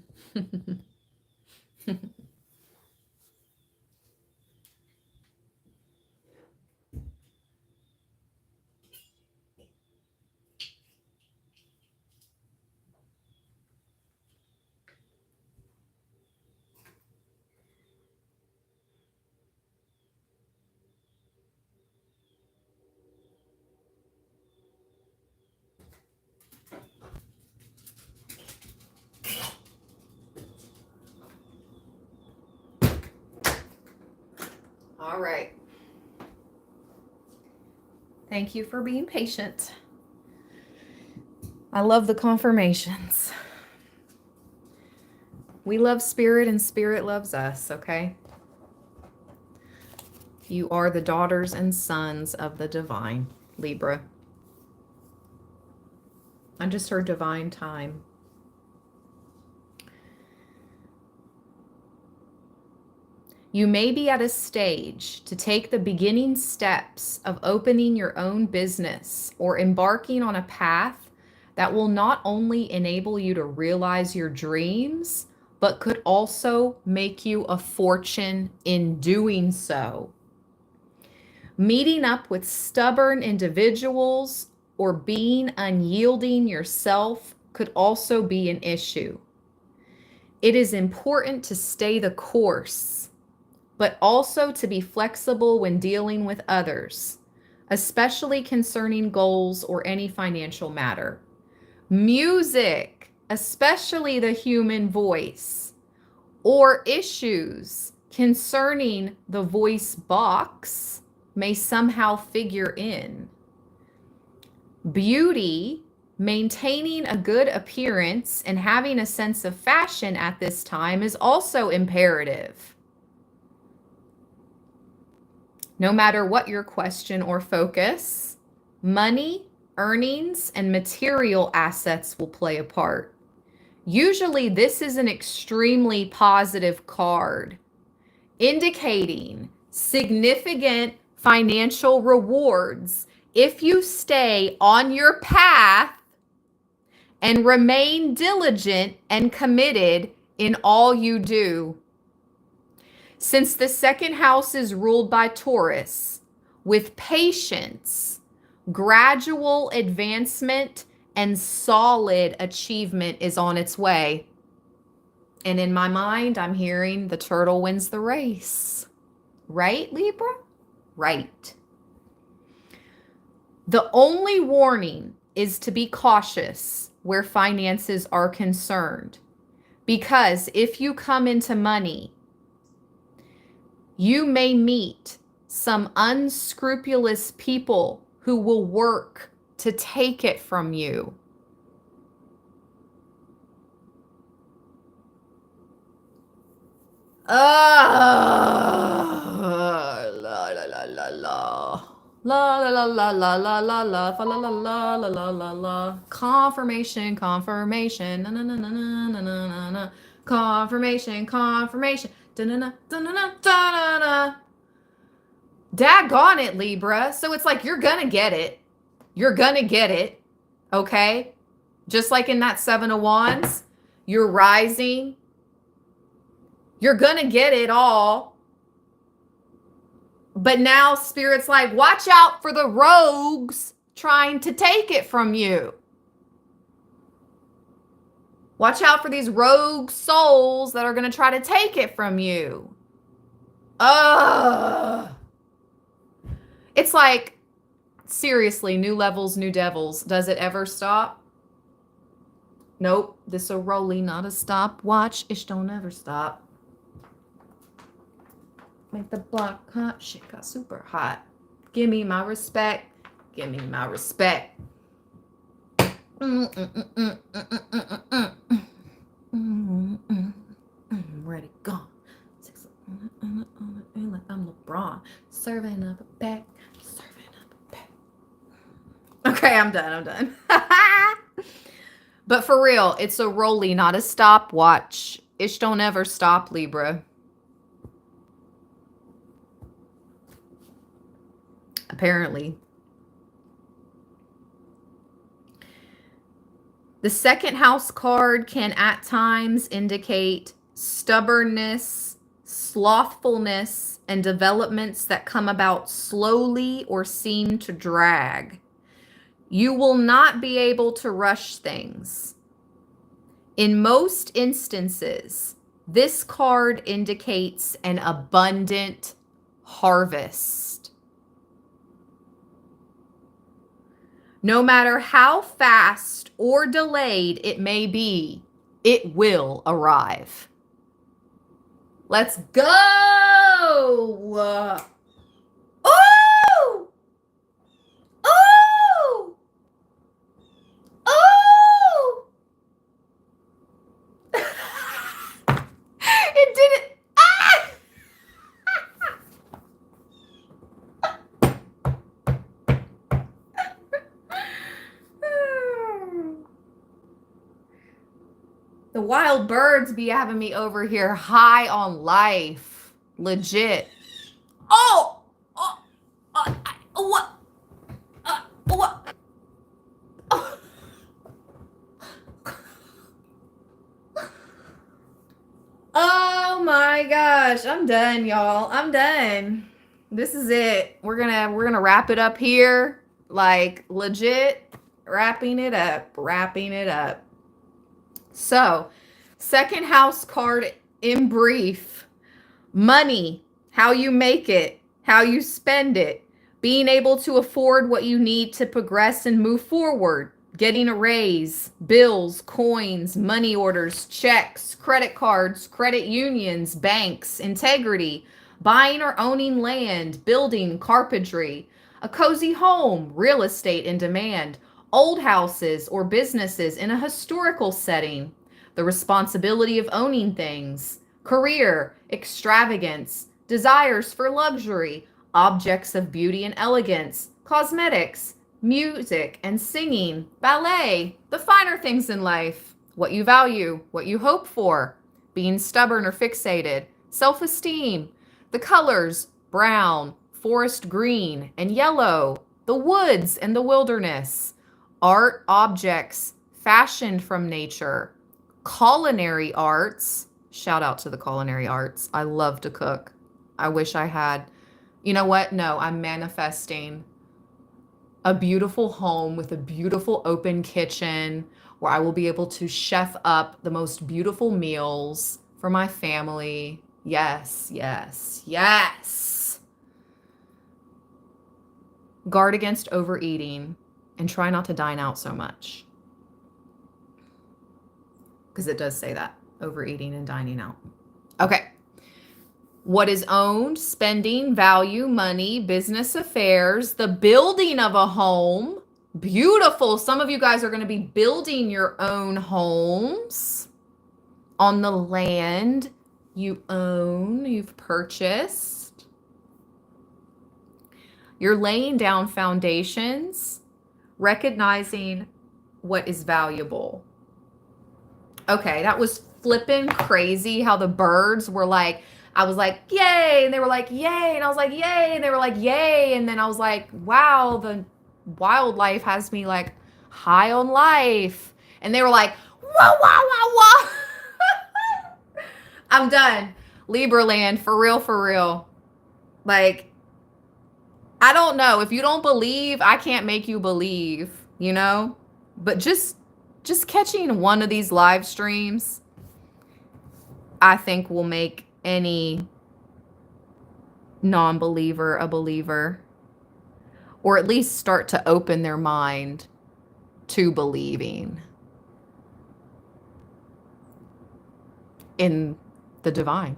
All right. Thank you for being patient. I love the confirmations. We love spirit and spirit loves us, okay? You are the daughters and sons of the divine, Libra. I just heard divine time. You may be at a stage to take the beginning steps of opening your own business or embarking on a path that will not only enable you to realize your dreams, but could also make you a fortune in doing so. Meeting up with stubborn individuals or being unyielding yourself could also be an issue. It is important to stay the course, but also to be flexible when dealing with others, especially concerning goals or any financial matter. Music, especially the human voice, or issues concerning the voice box may somehow figure in. Beauty, maintaining a good appearance and having a sense of fashion at this time is also imperative. No matter what your question or focus, money, earnings, and material assets will play a part. Usually, this is an extremely positive card, indicating significant financial rewards if you stay on your path and remain diligent and committed in all you do. Since the second house is ruled by Taurus, with patience, gradual advancement, and solid achievement is on its way. And in my mind, I'm hearing the turtle wins the race. Right, Libra? Right. The only warning is to be cautious where finances are concerned. Because if you come into money, you may meet some unscrupulous people who will work to take it from you. La la la la la. La la la la la la la la fa la la la la la la la. Confirmation, confirmation. Na na na na na na na na. Confirmation, confirmation. Da na na da na na da na na. Daggone it, Libra. So it's like you're gonna get it. You're gonna get it. Okay? Just like in that Seven of Wands, you're rising. You're gonna get it all. But now Spirit's like, watch out for the rogues trying to take it from you. Watch out for these rogue souls that are going to try to take it from you. It's like, seriously, new levels, new devils. Does it ever stop? Nope. This a rolling, not a stopwatch. Ish don't ever stop. Make the block hot. Shit got super hot. Give me my respect. Give me my respect. Ready, go. I'm LeBron. Serving up a pack. Serving up a pack. Okay, I'm done. But for real, it's a rolling, not a stopwatch. Ish don't ever stop, Libra. Apparently. The second house card can at times indicate stubbornness, slothfulness, and developments that come about slowly or seem to drag. You will not be able to rush things. In most instances, this card indicates an abundant harvest. No matter how fast or delayed it may be, it will arrive. Let's go! Ooh! Ooh! Ooh! It didn't. Ah! The wild birds be having me over here high on life. Legit. Oh! What? What? Oh. Oh my gosh. I'm done, y'all. I'm done. This is it. We're gonna wrap it up here. Like legit wrapping it up. So, second house card in brief. Money, how you make it, how you spend it, being able to afford what you need to progress and move forward, getting a raise, bills, coins, money orders, checks, credit cards, credit unions, banks, integrity, buying or owning land, building, carpentry, a cozy home, real estate in demand, old houses or businesses in a historical setting, the responsibility of owning things, career, extravagance, desires for luxury, objects of beauty and elegance, cosmetics, music and singing, ballet, the finer things in life, what you value, what you hope for, being stubborn or fixated, self-esteem, the colors, brown, forest green, and yellow, the woods and the wilderness, art objects fashioned from nature, culinary arts. Shout out to the culinary arts. I love to cook. I wish I had. You know what? No, I'm manifesting a beautiful home with a beautiful open kitchen where I will be able to chef up the most beautiful meals for my family. Yes, yes, yes. Guard against overeating and try not to dine out so much. Because it does say that, overeating and dining out. Okay. What is owned, spending, value, money, business affairs, the building of a home. Beautiful. Some of you guys are going to be building your own homes on the land you own, you've purchased. You're laying down foundations, recognizing what is valuable. Okay, that was flipping crazy how the birds were like, I was like, yay, and they were like, yay, and I was like, yay, and they were like, yay, and then I was like, wow, the wildlife has me like high on life, and they were like, whoa, whoa, whoa, whoa. I'm done. Libra land, for real, for real. Like, I don't know. If you don't believe, I can't make you believe, you know? But just catching one of these live streams, I think will make any non-believer a believer, or at least start to open their mind to believing in the divine.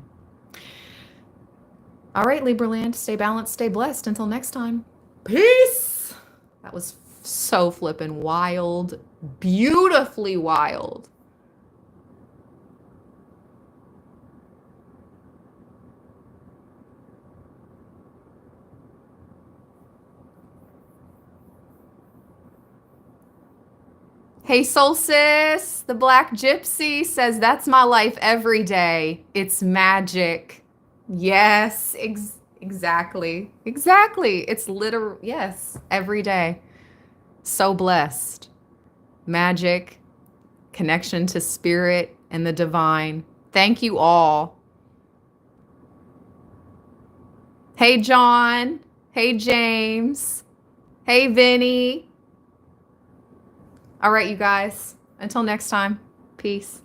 All right, Libraland, stay balanced, stay blessed. Until next time, peace. That was so flippin' wild, beautifully wild. Hey, Solstice, the Black Gypsy says, that's my life every day. It's magic. Yes, exactly. Exactly. It's literal. Yes, every day. So blessed. Magic, connection to spirit and the divine. Thank you all. Hey, John. Hey, James. Hey, Vinny. All right, you guys. Until next time. Peace.